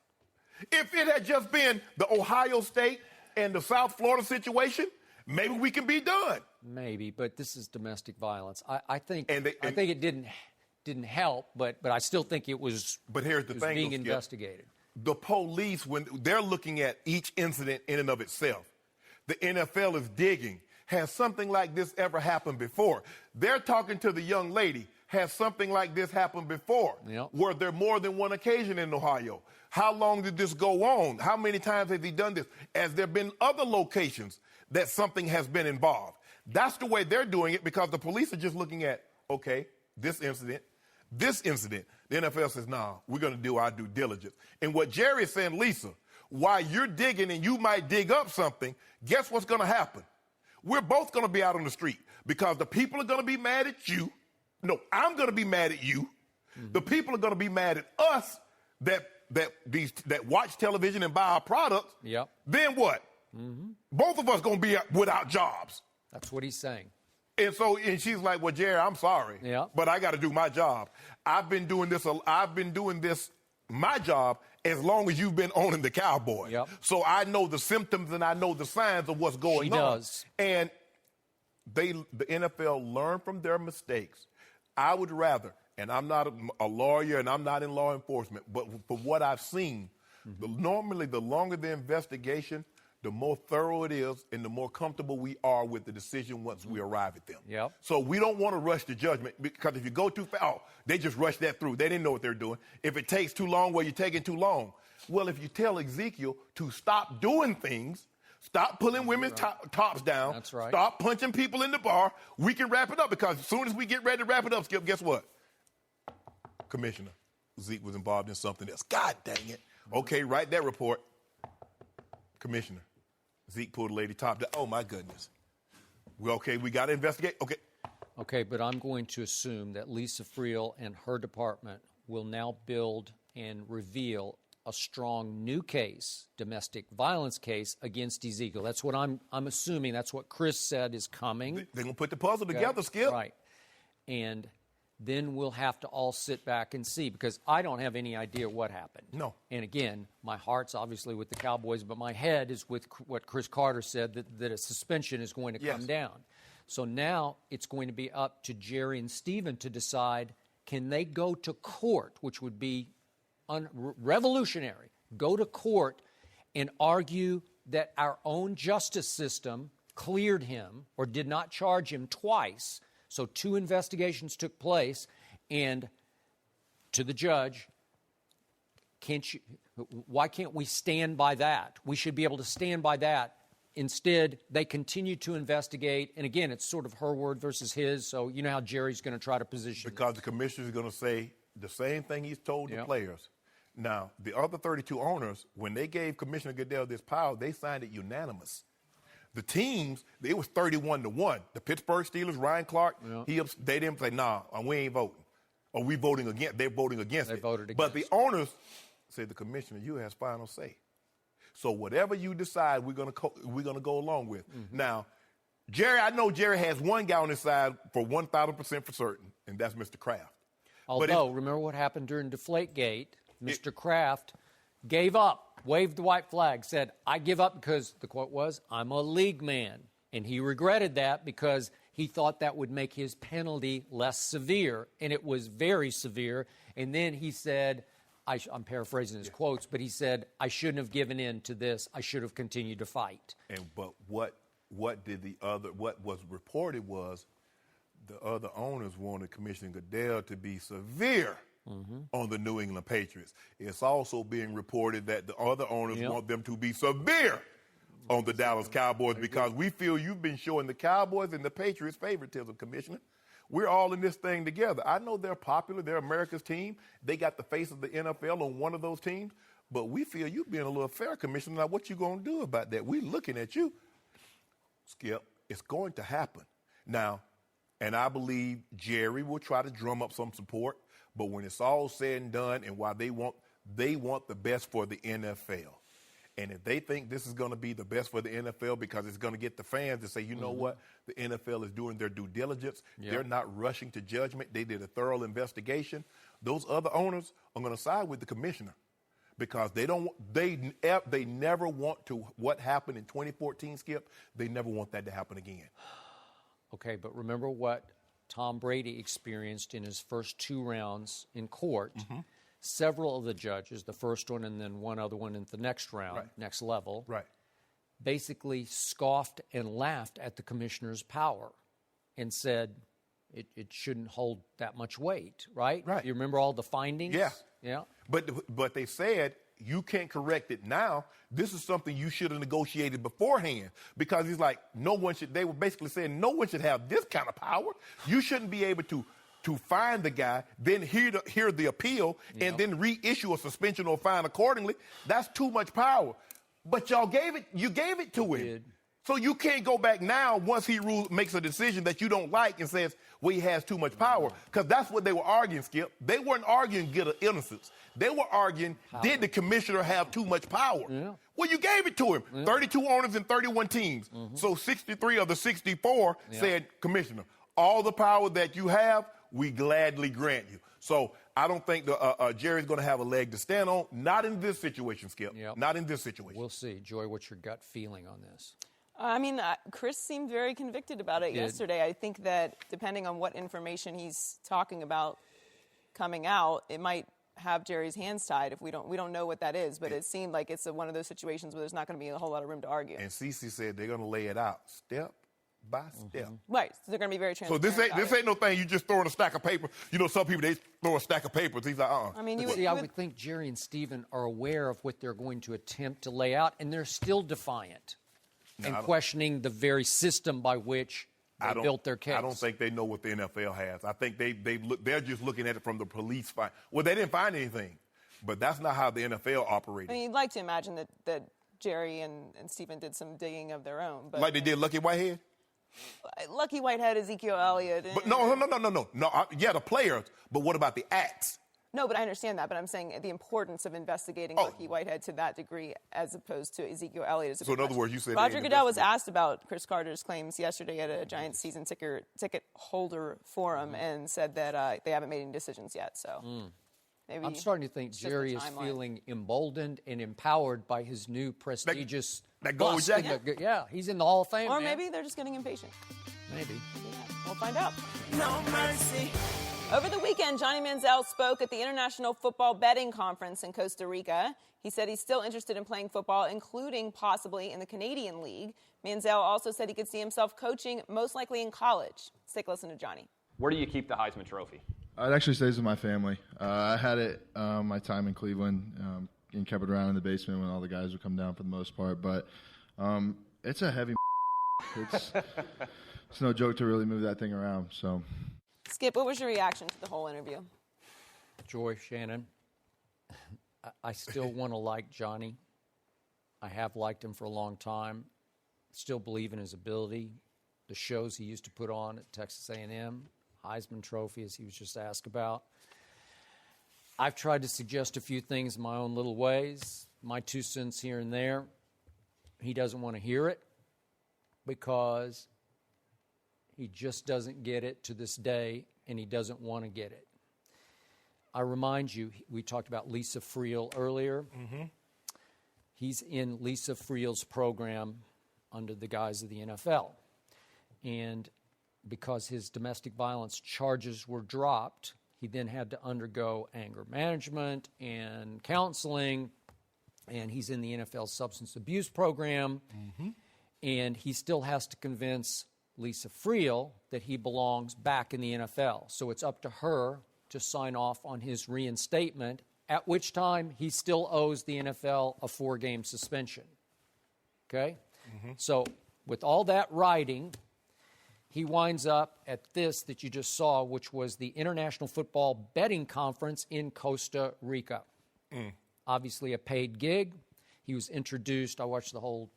If it had just been the Ohio State and the South Florida situation, maybe we can be done. Maybe, but this is domestic violence. I think it didn't help, but I still think it was. But here's the thing, being investigated. The police, when they're looking at each incident in and of itself, the NFL is digging. Has something like this ever happened before? They're talking to the young lady. Has something like this happened before? Were there more than one occasion in Ohio? How long did this go on? How many times has he done this? Has there been other locations that something has been involved? That's the way they're doing it, because the police are just looking at, okay, this incident. The NFL says, no, we're going to do our due diligence. And what Jerry is saying, Lisa, while you're digging and you might dig up something, guess what's going to happen? We're both going to be out on the street because the people are going to be mad at you. No, I'm going to be mad at you. The people are going to be mad at us that watch television and buy our products. Then what? Both of us going to be without jobs. That's what he's saying. And she's like, well, Jerry, I'm sorry, but I got to do my job. I've been doing this my job as long as you've been owning the Cowboys. Yep. So I know the symptoms and I know the signs of what's going She on. does. And the NFL learn from their mistakes. I would rather, and I'm not a lawyer and I'm not in law enforcement, but from what I've seen, normally the longer the investigation, the more thorough it is and the more comfortable we are with the decision once we arrive at them. Yep. So we don't want to rush to judgment, because if you go too fast, they just rush that through. They didn't know what they're doing. If it takes too long, well, you're taking too long. Well, if you tell Ezekiel to stop doing things, stop pulling women's tops down, That's right. stop punching people in the bar, we can wrap it up, because as soon as we get ready to wrap it up, Skip, guess what? Commissioner Zeke was involved in something else. God dang it. Okay, write that report. Commissioner Zeke pulled a lady top down. Oh, my goodness. Well, okay, we got to investigate. Okay. Okay, but I'm going to assume that Lisa Friel and her department will now build and reveal a strong new case, domestic violence case, against Ezekiel. That's what I'm assuming. That's what Chris said is coming. They're going to put the puzzle together, Skip. Right. And then we'll have to all sit back and see, because I don't have any idea what happened. No. And again, my heart's obviously with the Cowboys, but my head is with what Chris Carter said, that a suspension is going to come down. So now it's going to be up to Jerry and Stephen to decide, can they go to court, which would be revolutionary, go to court and argue that our own justice system cleared him or did not charge him twice. So 2 investigations took place, and to the judge, why can't we stand by that? We should be able to stand by that. Instead, they continue to investigate, and again, it's sort of her word versus his, so you know how Jerry's going to try to position it. Because the commissioner is going to say the same thing he's told the players. Now, the other 32 owners, when they gave Commissioner Goodell this power, they signed it unanimous. The teams, it was 31-1. The Pittsburgh Steelers, Ryan Clark, they didn't say, nah, we ain't voting. Or we voting against. They're voting against it. They voted against. But the owners said, the commissioner, you has final say. So whatever you decide, we're gonna go along with. Now, Jerry, I know Jerry has one guy on his side for 1,000% for certain, and that's Mr. Kraft. Although, remember what happened during Deflategate? Mr. Kraft gave up, waved the white flag, said, I give up because, the quote was, I'm a league man. And he regretted that because he thought that would make his penalty less severe, and it was very severe. And then he said, I'm paraphrasing his quotes, but he said, I shouldn't have given in to this. I should have continued to fight. But what was reported was the other owners wanted Commissioner Goodell to be severe on the New England Patriots. It's also being reported that the other owners want them to be severe on the Dallas Cowboys, because we feel you've been showing the Cowboys and the Patriots favoritism, Commissioner. We're all in this thing together. I know they're popular. They're America's team. They got the face of the NFL on one of those teams. But we feel you being a little fair, Commissioner. Now, what you going to do about that? We're looking at you. Skip, it's going to happen. Now, and I believe Jerry will try to drum up some support. But when it's all said and done, and while they want the best for the NFL. And if they think this is going to be the best for the NFL because it's going to get the fans to say, you know what, the NFL is doing their due diligence. They're not rushing to judgment. They did a thorough investigation. Those other owners are going to side with the commissioner because they never want to, what happened in 2014, Skip, they never want that to happen again. Okay, but remember what Tom Brady experienced in his first 2 rounds in court. Several of the judges, the first one and then one other one in the next round, next level, basically scoffed and laughed at the commissioner's power and said it shouldn't hold that much weight, right? You remember all the findings? Yeah. But they said you can't correct it now. This is something you should have negotiated beforehand, because he's like, they were basically saying no one should have this kind of power. You shouldn't be able to find the guy, then hear the appeal, and then reissue a suspension or fine accordingly. That's too much power. But you gave it to him. So you can't go back now once he makes a decision that you don't like and says, well, he has too much power. Because that's what they were arguing, Skip. They weren't arguing innocence. They were arguing, did the commissioner have too much power? Well, you gave it to him. 32 owners and 31 teams. So 63 of the 64 said, Commissioner, all the power that you have, we gladly grant you. So I don't think Jerry's going to have a leg to stand on. Not in this situation, Skip. Yep. Not in this situation. We'll see. Joy, what's your gut feeling on this? I mean, Chris seemed very convicted about it yesterday. I think that depending on what information he's talking about coming out, it might have Jerry's hands tied if we don't know what that is. But it seemed like it's one of those situations where there's not going to be a whole lot of room to argue. And Cece said they're going to lay it out step by step. Right. So they're going to be very So transparent. this ain't no thing you just throw in a stack of paper. You know, some people, they throw a stack of papers. He's like, I mean, I would think Jerry and Stephen are aware of what they're going to attempt to lay out, and they're still defiant and questioning the very system by which they built their case. I don't think they know what the NFL has. I think they're just looking at it from the police find. Well, they didn't find anything, but that's not how the NFL operated. I mean, you'd like to imagine that Jerry and Stephen did some digging of their own. But like they did Lucky Whitehead? Lucky Whitehead, Ezekiel Elliott. But no. Yeah, the players. But what about the acts? No, but I understand that. But I'm saying the importance of investigating Lucky Whitehead to that degree as opposed to Ezekiel Elliott. So in other words, you said Roger Goodell was asked about Chris Carter's claims yesterday at a Giants season ticket holder forum and said that they haven't made any decisions yet. So maybe I'm starting to think Jerry is feeling emboldened and empowered by his new prestigious that gold jacket. Yeah, he's in the Hall of Fame. Or man. maybe they're just getting impatient. Maybe. Yeah, we'll find out. No mercy. Over the weekend, Johnny Manziel spoke at the International Football Betting Conference in Costa Rica. He said he's still interested in playing football, including possibly in the Canadian League. Manziel also said he could see himself coaching, most likely in college. Let's take a listen to Johnny. Where do you keep the Heisman Trophy? It actually stays with my family. I had it my time in Cleveland and kept it around in the basement when all the guys would come down for the most part. But it's a heavy. It's no joke to really move that thing around. So. Skip, what was your reaction to the whole interview? Joy, Shannon, I still want to like Johnny. I have liked him for a long time. Still believe in his ability. The shows he used to put on at Texas A&M, Heisman Trophy, as he was just asked about. I've tried to suggest a few things in my own little ways, my 2 cents here and there. He doesn't want to hear it because he just doesn't get it to this day, and he doesn't want to get it. I remind you, we talked about Lisa Friel earlier. Mm-hmm. He's in Lisa Friel's program under the guise of the NFL. And because his domestic violence charges were dropped, he then had to undergo anger management and counseling, and he's in the NFL substance abuse program, and he still has to convince Lisa Friel that he belongs back in the NFL. So it's up to her to sign off on his reinstatement, at which time he still owes the NFL a 4-game suspension. Okay? So with all that writing, he winds up at this that you just saw, which was the International Football Betting Conference in Costa Rica. Obviously a paid gig. He was introduced, I watched the whole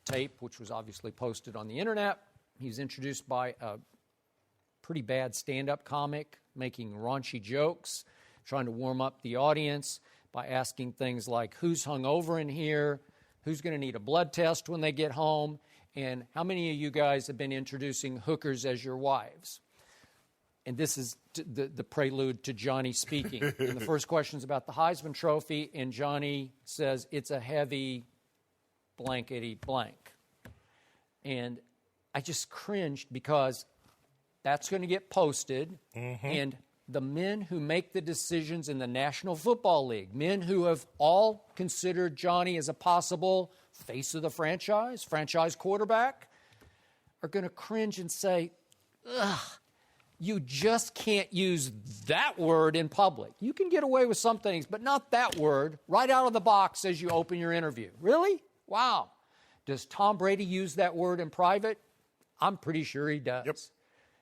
tape, which was obviously posted on the internet. He was introduced by a pretty bad stand-up comic making raunchy jokes, trying to warm up the audience by asking things like, who's hungover in here? Who's going to need a blood test when they get home? And how many of you guys have been introducing hookers as your wives? And this is the prelude to Johnny speaking. And the first question is about the Heisman Trophy, and Johnny says it's a heavy blankety blank. And I just cringed because that's going to get posted, and the men who make the decisions in the National Football League, men who have all considered Johnny as a possible face of the franchise quarterback, are going to cringe and say, ugh, you just can't use that word in public. You can get away with some things, but not that word right out of the box as you open your interview. Really? Wow. Does Tom Brady use that word in private? I'm pretty sure he does. Yep.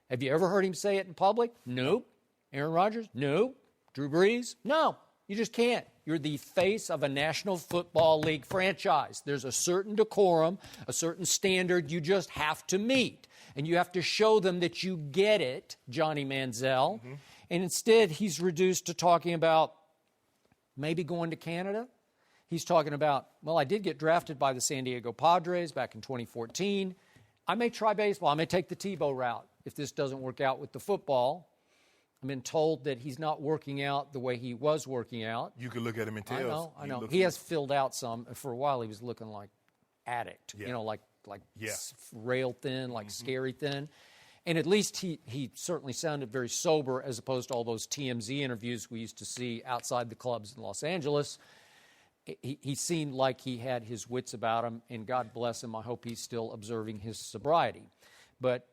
Have you ever heard him say it in public? Nope. Aaron Rodgers? Nope. Drew Brees? No. You just can't. You're the face of a National Football League franchise. There's a certain decorum, a certain standard you just have to meet. And you have to show them that you get it, Johnny Manziel. And instead, he's reduced to talking about maybe going to Canada. He's talking about, well, I did get drafted by the San Diego Padres back in 2014. I may try baseball. I may take the Tebow route if this doesn't work out with the football. I've been told that he's not working out the way he was working out. You can look at him and tell. I know. He has filled out some. For a while, he was looking like addict. Yeah. You know, like Yeah. rail thin, like scary thin. And at least he certainly sounded very sober, as opposed to all those TMZ interviews we used to see outside the clubs in Los Angeles. He seemed like he had his wits about him, and God bless him. I hope he's still observing his sobriety. But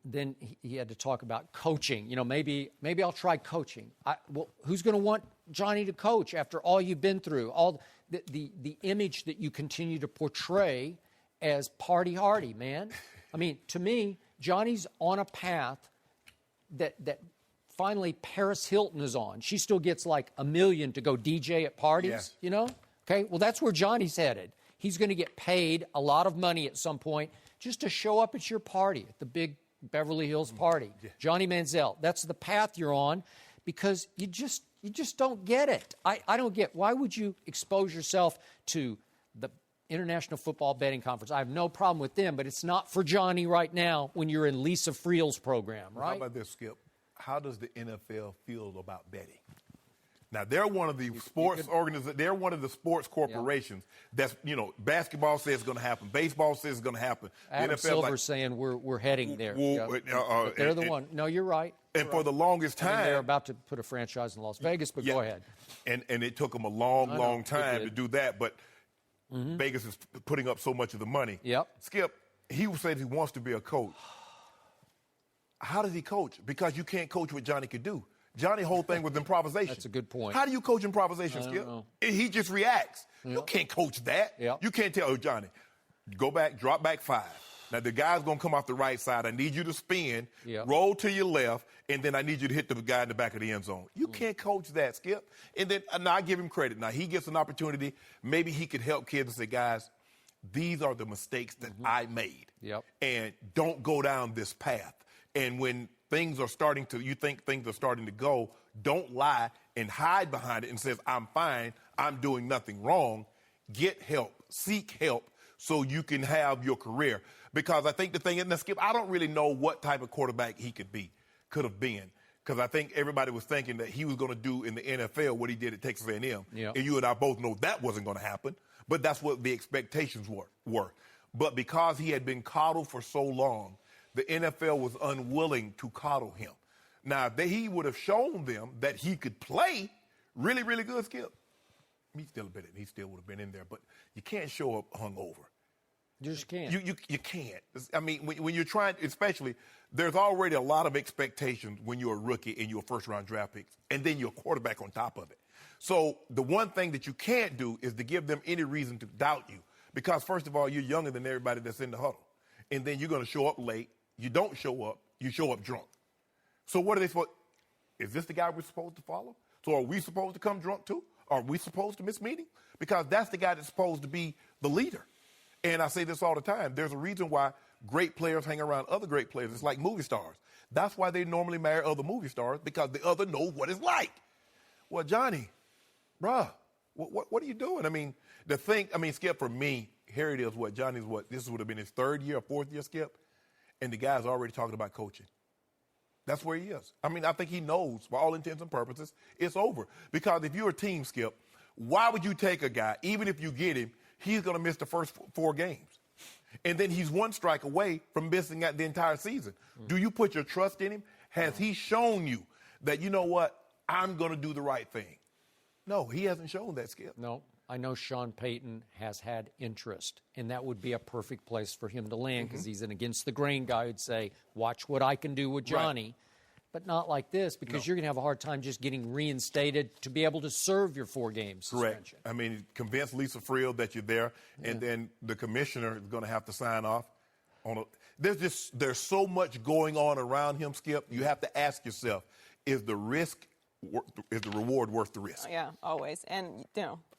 then he had to talk about coaching. You know, maybe I'll try coaching. Well, who's going to want Johnny to coach after all you've been through, all the image that you continue to portray as party hardy, man? I mean, to me, Johnny's on a path that finally Paris Hilton is on. She still gets like $1 million to go DJ at parties, you know? Okay, well, that's where Johnny's headed. He's going to get paid a lot of money at some point just to show up at your party, at the big Beverly Hills party. Yeah. Johnny Manziel, that's the path you're on, because you just don't get it. I don't get, why would you expose yourself to the International Football Betting Conference? I have no problem with them, but it's not for Johnny right now when you're in Lisa Friel's program, right? How about this, Skip? How does the NFL feel about betting? Now, they're one of the sports organizations. They're one of the sports corporations that's, you know, basketball says it's going to happen. Baseball says it's going to happen. Adam Silver's saying we're heading there. But they're the one. No, you're right. And for the longest time. They're about to put a franchise in Las Vegas, but go ahead. And it took them a long time to do that. But Vegas is putting up so much of the money. Yep. Skip, he said he wants to be a coach. How does he coach? Because you can't coach what Johnny could do. Johnny's whole thing was improvisation. That's a good point. How do you coach improvisation, Skip? He just reacts. Yep. You can't coach that. Yep. You can't tell, Johnny, go back, drop back 5. Now, the guy's going to come off the right side. I need you to spin, roll to your left, and then I need you to hit the guy in the back of the end zone. You can't coach that, Skip. And then now I give him credit. Now, he gets an opportunity. Maybe he could help kids and say, guys, these are the mistakes that I made. Yep. And don't go down this path. And when things are starting to, you think things are starting to go, don't lie and hide behind it and says, I'm fine, I'm doing nothing wrong. Get help, seek help so you can have your career. Because I think the thing is, Skip, I don't really know what type of quarterback he could have been. Because I think everybody was thinking that he was going to do in the NFL what he did at Texas A&M. Yep. And you and I both know that wasn't going to happen. But that's what the expectations were. But because he had been coddled for so long, the NFL was unwilling to coddle him. Now, he would have shown them that he could play really, really good, Skip. He still would have been in there, but you can't show up hungover. You just can't. You can't. I mean, when you're trying, especially, there's already a lot of expectations when you're a rookie and you're a first-round draft pick, and then you're a quarterback on top of it. So the one thing that you can't do is to give them any reason to doubt you, because, first of all, you're younger than everybody that's in the huddle. And then you're going to show up late. You don't show up. You show up drunk. So what are they supposed? Is this the guy we're supposed to follow? So are we supposed to come drunk too? Are we supposed to miss meeting? Because that's the guy that's supposed to be the leader. And I say this all the time. There's a reason why great players hang around other great players. It's like movie stars. That's why they normally marry other movie stars, because the other know what it's like. Well, Johnny, bruh, what are you doing? I mean, Skip, for me, here it is. This would have been his 3rd year or 4th year, Skip. And the guy's already talking about coaching. That's where he is. I mean, I think he knows, for all intents and purposes, it's over. Because if you're a team, Skip, why would you take a guy, even if you get him, he's going to miss the first 4 games. And then he's 1 strike away from missing out the entire season. Do you put your trust in him? Has he shown you that, you know what, I'm going to do the right thing? No, he hasn't shown that, Skip. No. I know Sean Payton has had interest, and that would be a perfect place for him to land, because he's an against-the-grain guy who'd say, watch what I can do with Johnny. Right. But not like this, because you're going to have a hard time just getting reinstated to be able to serve your 4 games suspension. Correct. I mean, convince Lisa Friel that you're there, and then the commissioner is going to have to sign off. There's so much going on around him, Skip. You have to ask yourself, is the reward worth the risk? Yeah, always. And,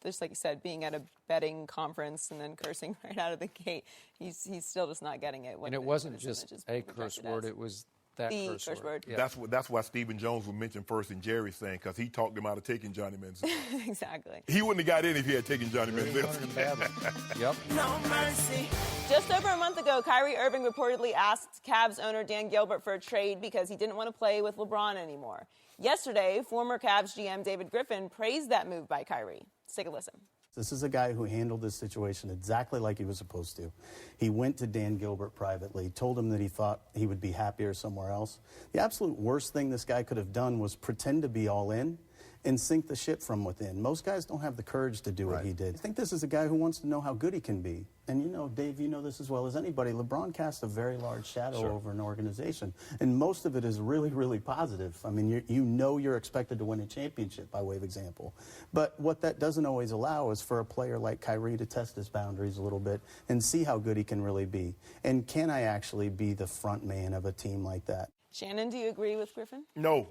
just like you said, being at a betting conference and then cursing right out of the gate, he's still just not getting it. And it wasn't just a curse word. It was that curse word. Yeah. That's why Stephen Jones was mentioned first in Jerry's thing, because he talked him out of taking Johnny Manziel. Exactly. He wouldn't have got in if he had taken Johnny Manziel. Yep. No mercy. Just over a month ago, Kyrie Irving reportedly asked Cavs owner Dan Gilbert for a trade because he didn't want to play with LeBron anymore. Yesterday, former Cavs GM David Griffin praised that move by Kyrie. Let's take a listen. This is a guy who handled this situation exactly like he was supposed to. He went to Dan Gilbert privately, told him that he thought he would be happier somewhere else. The absolute worst thing this guy could have done was pretend to be all in and sink the ship from within. Most guys don't have the courage to do what he did. I think this is a guy who wants to know how good he can be. And you know, Dave, you know this as well as anybody. LeBron casts a very large shadow over an organization. And most of it is really, really positive. I mean, you know you're expected to win a championship, by way of example. But what that doesn't always allow is for a player like Kyrie to test his boundaries a little bit and see how good he can really be. And can I actually be the front man of a team like that? Shannon, do you agree with Griffin? No,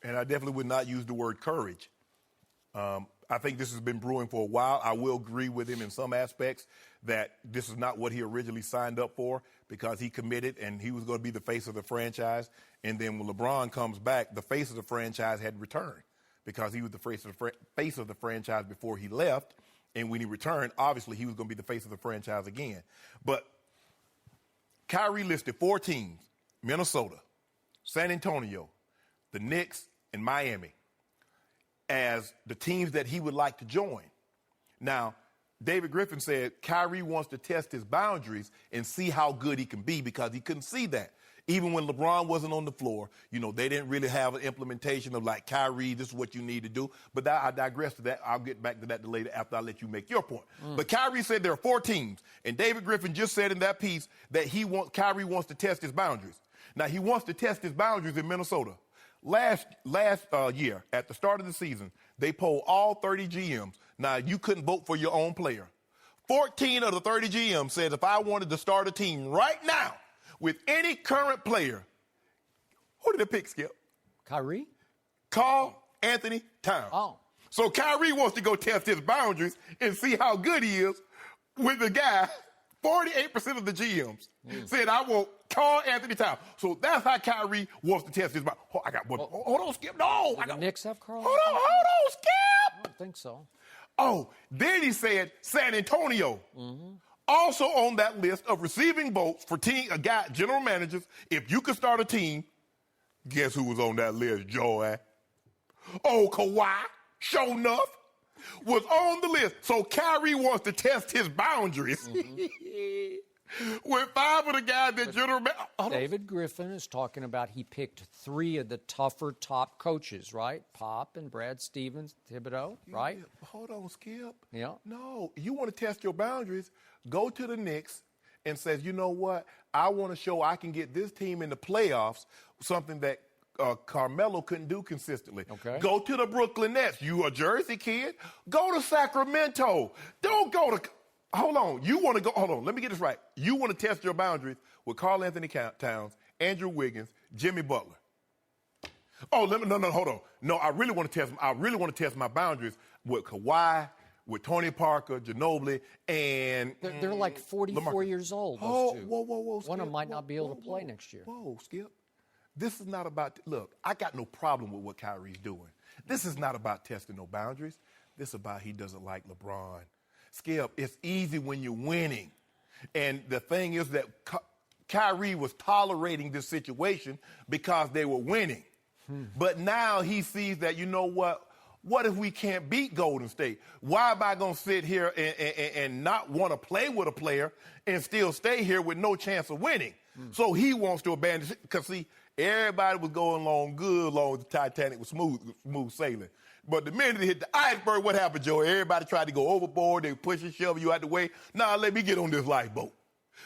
and I definitely would not use the word courage. I think this has been brewing for a while. I will agree with him in some aspects that this is not what he originally signed up for, because he committed and he was going to be the face of the franchise. And then when LeBron comes back, the face of the franchise had returned, because he was the face of the franchise before he left. And when he returned, obviously he was going to be the face of the franchise again. But Kyrie listed 4 teams: Minnesota, San Antonio, the Knicks, and Miami, as the teams that he would like to join. Now, David Griffin said Kyrie wants to test his boundaries and see how good he can be, because he couldn't see that. Even when LeBron wasn't on the floor, you know, they didn't really have an implementation of like, Kyrie, this is what you need to do. But I digress to that. I'll get back to that later after I let you make your point. But Kyrie said there are 4 teams. And David Griffin just said in that piece that Kyrie wants to test his boundaries. Now, he wants to test his boundaries in Minnesota. Last year, at the start of the season, they polled all 30 GMs. Now, you couldn't vote for your own player. 14 of the 30 GMs said if I wanted to start a team right now with any current player, who did they pick, Skip? Kyrie? Karl Anthony Towns. Oh. So Kyrie wants to go test his boundaries and see how good he is with the guy. 48% of the GMs said, I want Karl Anthony Towns. So that's how Kyrie wants to test his boundaries. I got one. Hold on, Skip. No. The Knicks have Karl? Hold on, Skip. I don't think so. Oh, then he said San Antonio. Also on that list of receiving votes for general managers, if you could start a team, guess who was on that list, Joey? Oh, Kawhi, sure enough, was on the list. So Kyrie wants to test his boundaries with 5 of the guys that general manager. David Griffin is talking about he picked 3 of the tougher top coaches, right? Pop and Brad Stevens, Thibodeau, right? Yeah, hold on, Skip. Yeah. No, you want to test your boundaries, go to the Knicks and says, you know what? I want to show I can get this team in the playoffs, something that Carmelo couldn't do consistently. Okay. Go to the Brooklyn Nets. You a Jersey kid? Go to Sacramento. Don't go to... Hold on. You want to go... Hold on. Let me get this right. You want to test your boundaries with Karl Anthony Towns, Andrew Wiggins, Jimmy Butler. Oh, no, hold on. No, I really want to test my boundaries with Kawhi, with Tony Parker, Ginobili, and... They're like 44 years old, those 2. Whoa, Skip. One of them might not be able to play next year. Whoa, Skip. This is not about... Look, I got no problem with what Kyrie's doing. This is not about testing no boundaries. This is about he doesn't like LeBron. Skip, it's easy when you're winning. And the thing is that Kyrie was tolerating this situation because they were winning. But now he sees that, you know what? What if we can't beat Golden State? Why am I going to sit here and not want to play with a player and still stay here with no chance of winning? So he wants to abandon it. Because, see, everybody was going along good along with the Titanic with smooth sailing. But the minute it hit the iceberg, what happened, Joe? Everybody tried to go overboard. They push and shove you out the way. Nah, let me get on this lifeboat.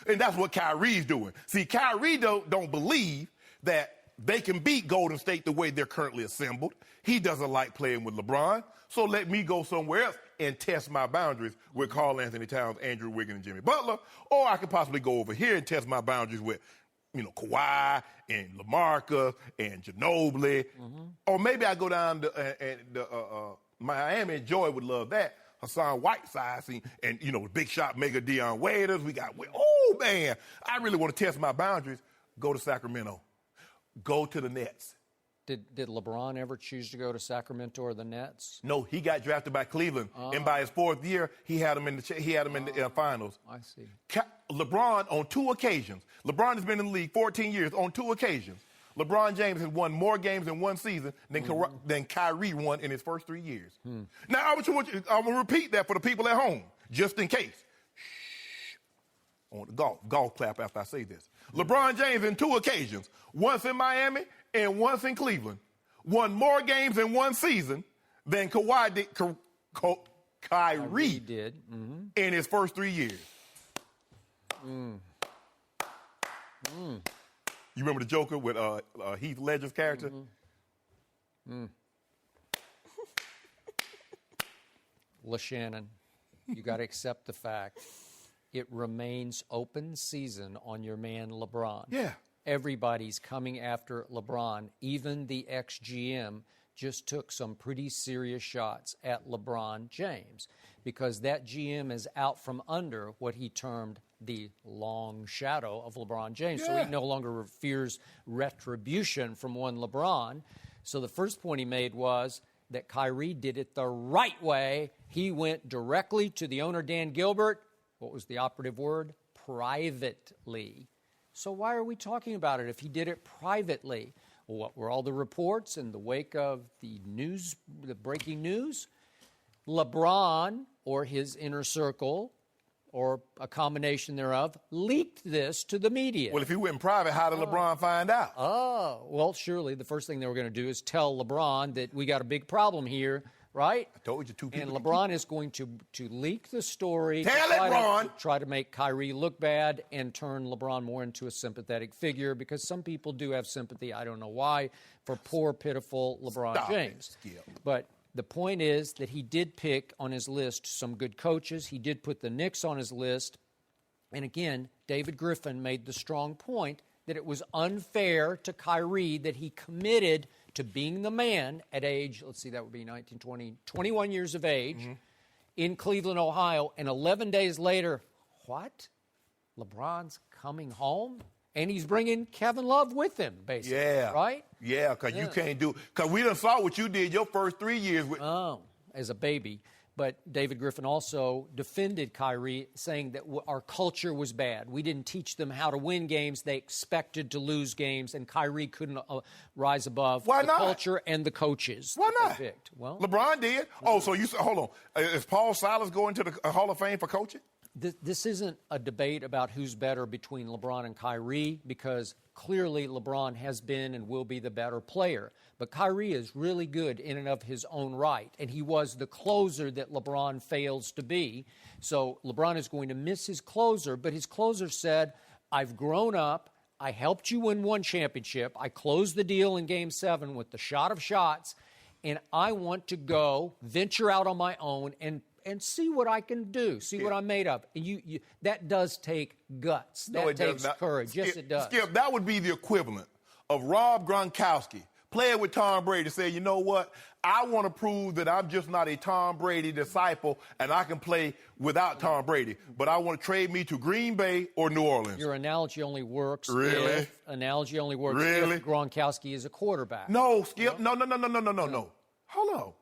And that's what Kyrie's doing. See, Kyrie don't believe that they can beat Golden State the way they're currently assembled. He doesn't like playing with LeBron. So let me go somewhere else and test my boundaries with Karl Anthony Towns, Andrew Wiggins, and Jimmy Butler. Or I could possibly go over here and test my boundaries with, you know, Kawhi and LaMarcus and Ginobili. Or maybe I go down to Miami, and Joy would love that. Hassan Whiteside, and you know, big shot maker Deion Waiters. We got, oh man, I really want to test my boundaries. Go to Sacramento. go to the Nets. Did LeBron ever choose to go to Sacramento or the Nets? No, he got drafted by Cleveland, and by his 4th year, he had him in the finals. I see. LeBron on 2 occasions. LeBron has been in the league 14 years. On 2 occasions, LeBron James has won more games in one season than Kyrie won in his first 3 years. Now, I'm going to repeat that for the people at home, just in case. Shh. On the golf clap after I say this. LeBron James in 2 occasions, once in Miami and once in Cleveland, won more games in one season than Kyrie did in his first 3 years. You remember the Joker with Heath Ledger's character? Shannon, you got to accept the fact it remains open season on your man LeBron. Yeah. Everybody's coming after LeBron. Even the ex-GM just took some pretty serious shots at LeBron James because that GM is out from under what he termed the long shadow of LeBron James. So he no longer fears retribution from one LeBron. So the first point he made was that Kyrie did it the right way. He went directly to the owner, Dan Gilbert. What was the operative word? Privately. So why are we talking about it if he did it privately? Well, what were all the reports in the wake of the news, the breaking news? LeBron or his inner circle or a combination thereof leaked this to the media. Well, if he went private, how did LeBron find out? Oh, well, surely the first thing they were going to do is tell LeBron that we got a big problem here, right? I told you 2 people. And LeBron is going to leak the story. Tell LeBron. Try to make Kyrie look bad and turn LeBron more into a sympathetic figure because some people do have sympathy, I don't know why, for poor, pitiful LeBron James. But the point is that he did pick on his list some good coaches. He did put the Knicks on his list. And again, David Griffin made the strong point that it was unfair to Kyrie that he committed to being the man at age, let's see, that would be 19, 20, 21 years of age in Cleveland, Ohio. And 11 days later, what? LeBron's coming home? And he's bringing Kevin Love with him, basically, right? Yeah, because you can't do – because we done saw what you did your first 3 years. As a baby. But David Griffin also defended Kyrie, saying that our culture was bad. We didn't teach them how to win games. They expected to lose games, and Kyrie couldn't rise above the culture and the coaches. Why not? Picked. Well, LeBron did. Oh, so you – hold on. Is Paul Silas going to the Hall of Fame for coaching? This isn't a debate about who's better between LeBron and Kyrie because clearly LeBron has been and will be the better player. But Kyrie is really good in and of his own right, and he was the closer that LeBron fails to be. So LeBron is going to miss his closer, but his closer said, I've grown up. I helped you win one championship. I closed the deal in Game 7 with the shot of shots, and I want to go venture out on my own and see what I can do, see what I'm made of. And you that does take guts. That takes courage. Yes, it does. Skip, that would be the equivalent of Rob Gronkowski playing with Tom Brady, saying, you know what, I want to prove that I'm just not a Tom Brady disciple and I can play without Tom Brady, but I want to trade me to Green Bay or New Orleans. Your analogy only works if Gronkowski is a quarterback. No, Skip, no. Hold on.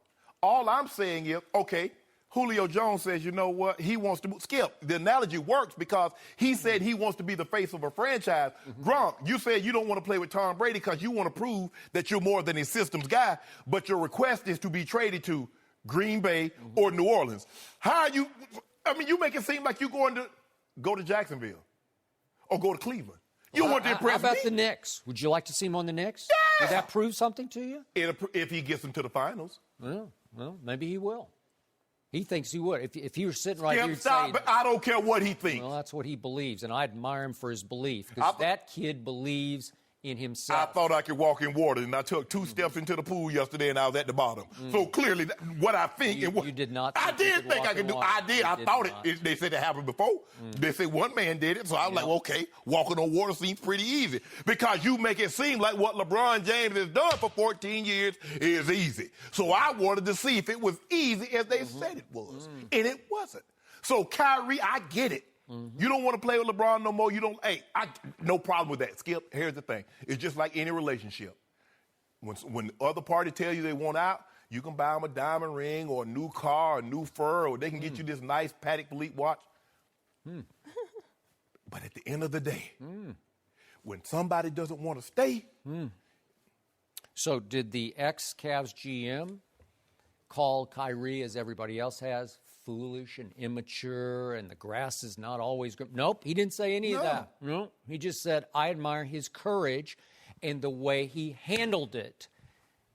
All I'm saying is, okay, Julio Jones says, you know what, he wants to – Skip, the analogy works because he said he wants to be the face of a franchise. Gronk, you said you don't want to play with Tom Brady because you want to prove that you're more than a systems guy, but your request is to be traded to Green Bay or New Orleans. How are you – I mean, you make it seem like you're going to go to Jacksonville or go to Cleveland. You want to impress me. How about the Knicks? Would you like to see him on the Knicks? Yeah. Would that prove something to you? If he gets them to the finals. Well, maybe he will. He thinks he would. If he were sitting right here, he'd stop, say, but I don't care what he thinks. Well, that's what he believes, and I admire him for his belief because that kid believes in himself. I thought I could walk in water, and I took 2 steps into the pool yesterday, and I was at the bottom. So clearly, what I think and what you did not. I did think I could do. I did. I thought it. They said it happened before. They said one man did it, so I was like, okay, walking on water seems pretty easy because you make it seem like what LeBron James has done for 14 years is easy. So I wanted to see if it was easy as they said it was, and it wasn't. So Kyrie, I get it. You don't want to play with LeBron no more. You don't. Hey, no problem with that. Skip, here's the thing. It's just like any relationship. When the other party tell you they want out, you can buy them a diamond ring or a new car, a new fur, or they can get you this nice Patek Philippe watch. But at the end of the day, when somebody doesn't want to stay. So did the ex-Cavs GM call Kyrie, as everybody else has, foolish and immature, and the grass is not always good? Nope, he didn't say any of that. No, he just said, I admire his courage and the way he handled it.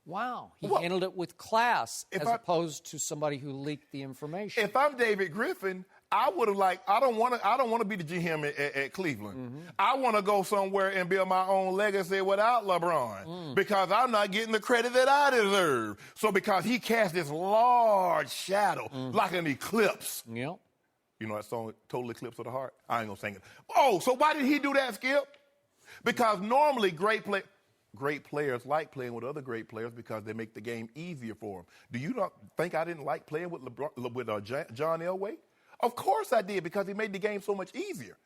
Wow, he handled it with class as opposed to somebody who leaked the information. If I'm David Griffin, I would have I don't want to be the GM at Cleveland. I want to go somewhere and build my own legacy without LeBron because I'm not getting the credit that I deserve. So because he cast this large shadow like an eclipse. Yep. You know that song, Total Eclipse of the Heart? I ain't going to sing it. Oh, so why did he do that, Skip? Because normally great players like playing with other great players because they make the game easier for them. Do you not think I didn't like playing with John Elway? Of course I did, because he made the game so much easier.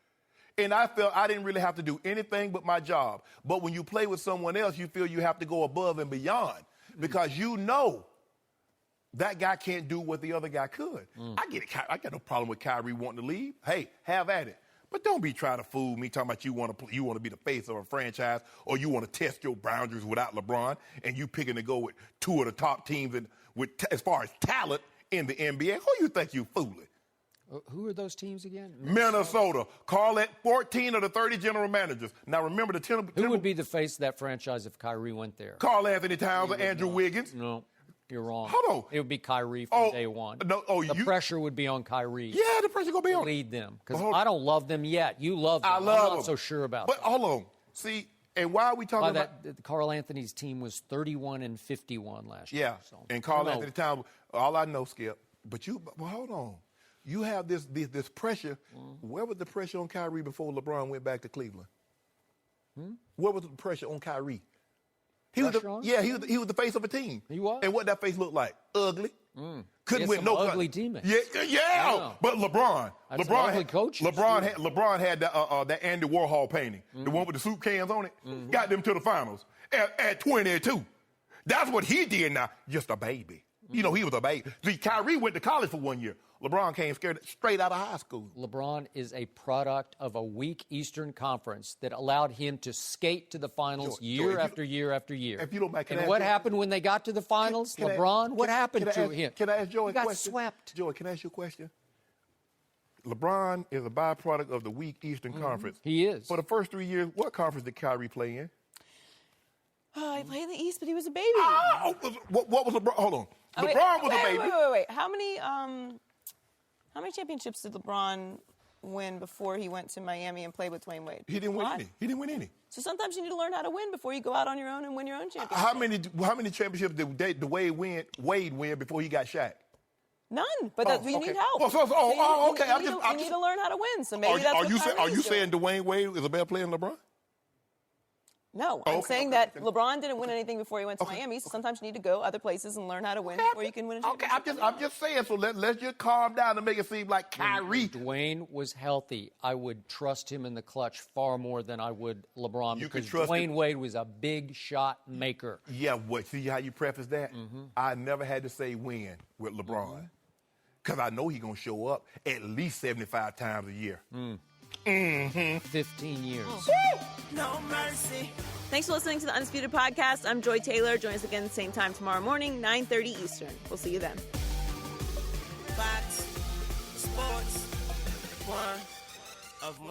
And I felt I didn't really have to do anything but my job. But when you play with someone else, you feel you have to go above and beyond because you know that guy can't do what the other guy could. I get it. I got no problem with Kyrie wanting to leave. Hey, have at it. But don't be trying to fool me talking about you want to be the face of a franchise or you want to test your boundaries without LeBron and you picking to go with two of the top teams as far as talent in the NBA. Who you think you fooling? Who are those teams again? Minnesota. Call it 14 of the 30 general managers. Now, remember the Who would be the face of that franchise if Kyrie went there? Carl Anthony Towns or Andrew Wiggins. No, you're wrong. Hold on. It would be Kyrie from day one. The pressure would be on Kyrie. Yeah, the pressure going to be on. Lead them. Because I don't love them yet. You love them. I'm not so sure about that. But hold on. See, and why are we talking about that? Carl Anthony's team was 31-51 last year. Yeah, so. And Carl Anthony Towns, all I know, Skip, but hold on. You have this pressure. Where was the pressure on Kyrie before LeBron went back to Cleveland? Where was the pressure on Kyrie? He was the face of a team. He was. And what that face looked like? Ugly. Couldn't win no ugly teammates. Yeah. But LeBron had that Andy Warhol painting, the one with the soup cans on it. Got them to the finals at 22. That's what he did now. Just a baby. You know, he was a baby. See, Kyrie went to college for 1 year. LeBron came straight out of high school. LeBron is a product of a weak Eastern Conference that allowed him to skate to the finals year after year after year. If you don't mind, and what happened when they got to the finals? What happened to him? Can I ask Joey a question? He got swept. Joey, can I ask you a question? LeBron is a byproduct of the weak Eastern Conference. He is. For the first 3 years, what conference did Kyrie play in? He played in the East, but he was a baby. What was LeBron? Hold on. LeBron was a baby. Wait. How many championships did LeBron win before he went to Miami and played with Dwayne Wade? He didn't win any. So sometimes you need to learn how to win before you go out on your own and win your own championship. How many championships did Wade win before he got Shaq? None, but you need help. Okay. You need to learn how to win. So maybe that's what Are you saying Dwayne Wade is a better player than LeBron? No, I'm saying that LeBron didn't win anything before he went to Miami, so sometimes you need to go other places and learn how to win before you can win a championship. I'm just saying, so let's just calm down and make it seem like Kyrie. When Dwayne was healthy, I would trust him in the clutch far more than I would LeBron because Dwayne Wade was a big shot maker. Yeah, see how you preface that? I never had to say win with LeBron because I know he's going to show up at least 75 times a year. 15 years. No mercy. Thanks for listening to the Undisputed Podcast. I'm Joy Taylor. Join us again the same time tomorrow morning, 9:30 Eastern. We'll see you then. Fox Sports 1 of 1.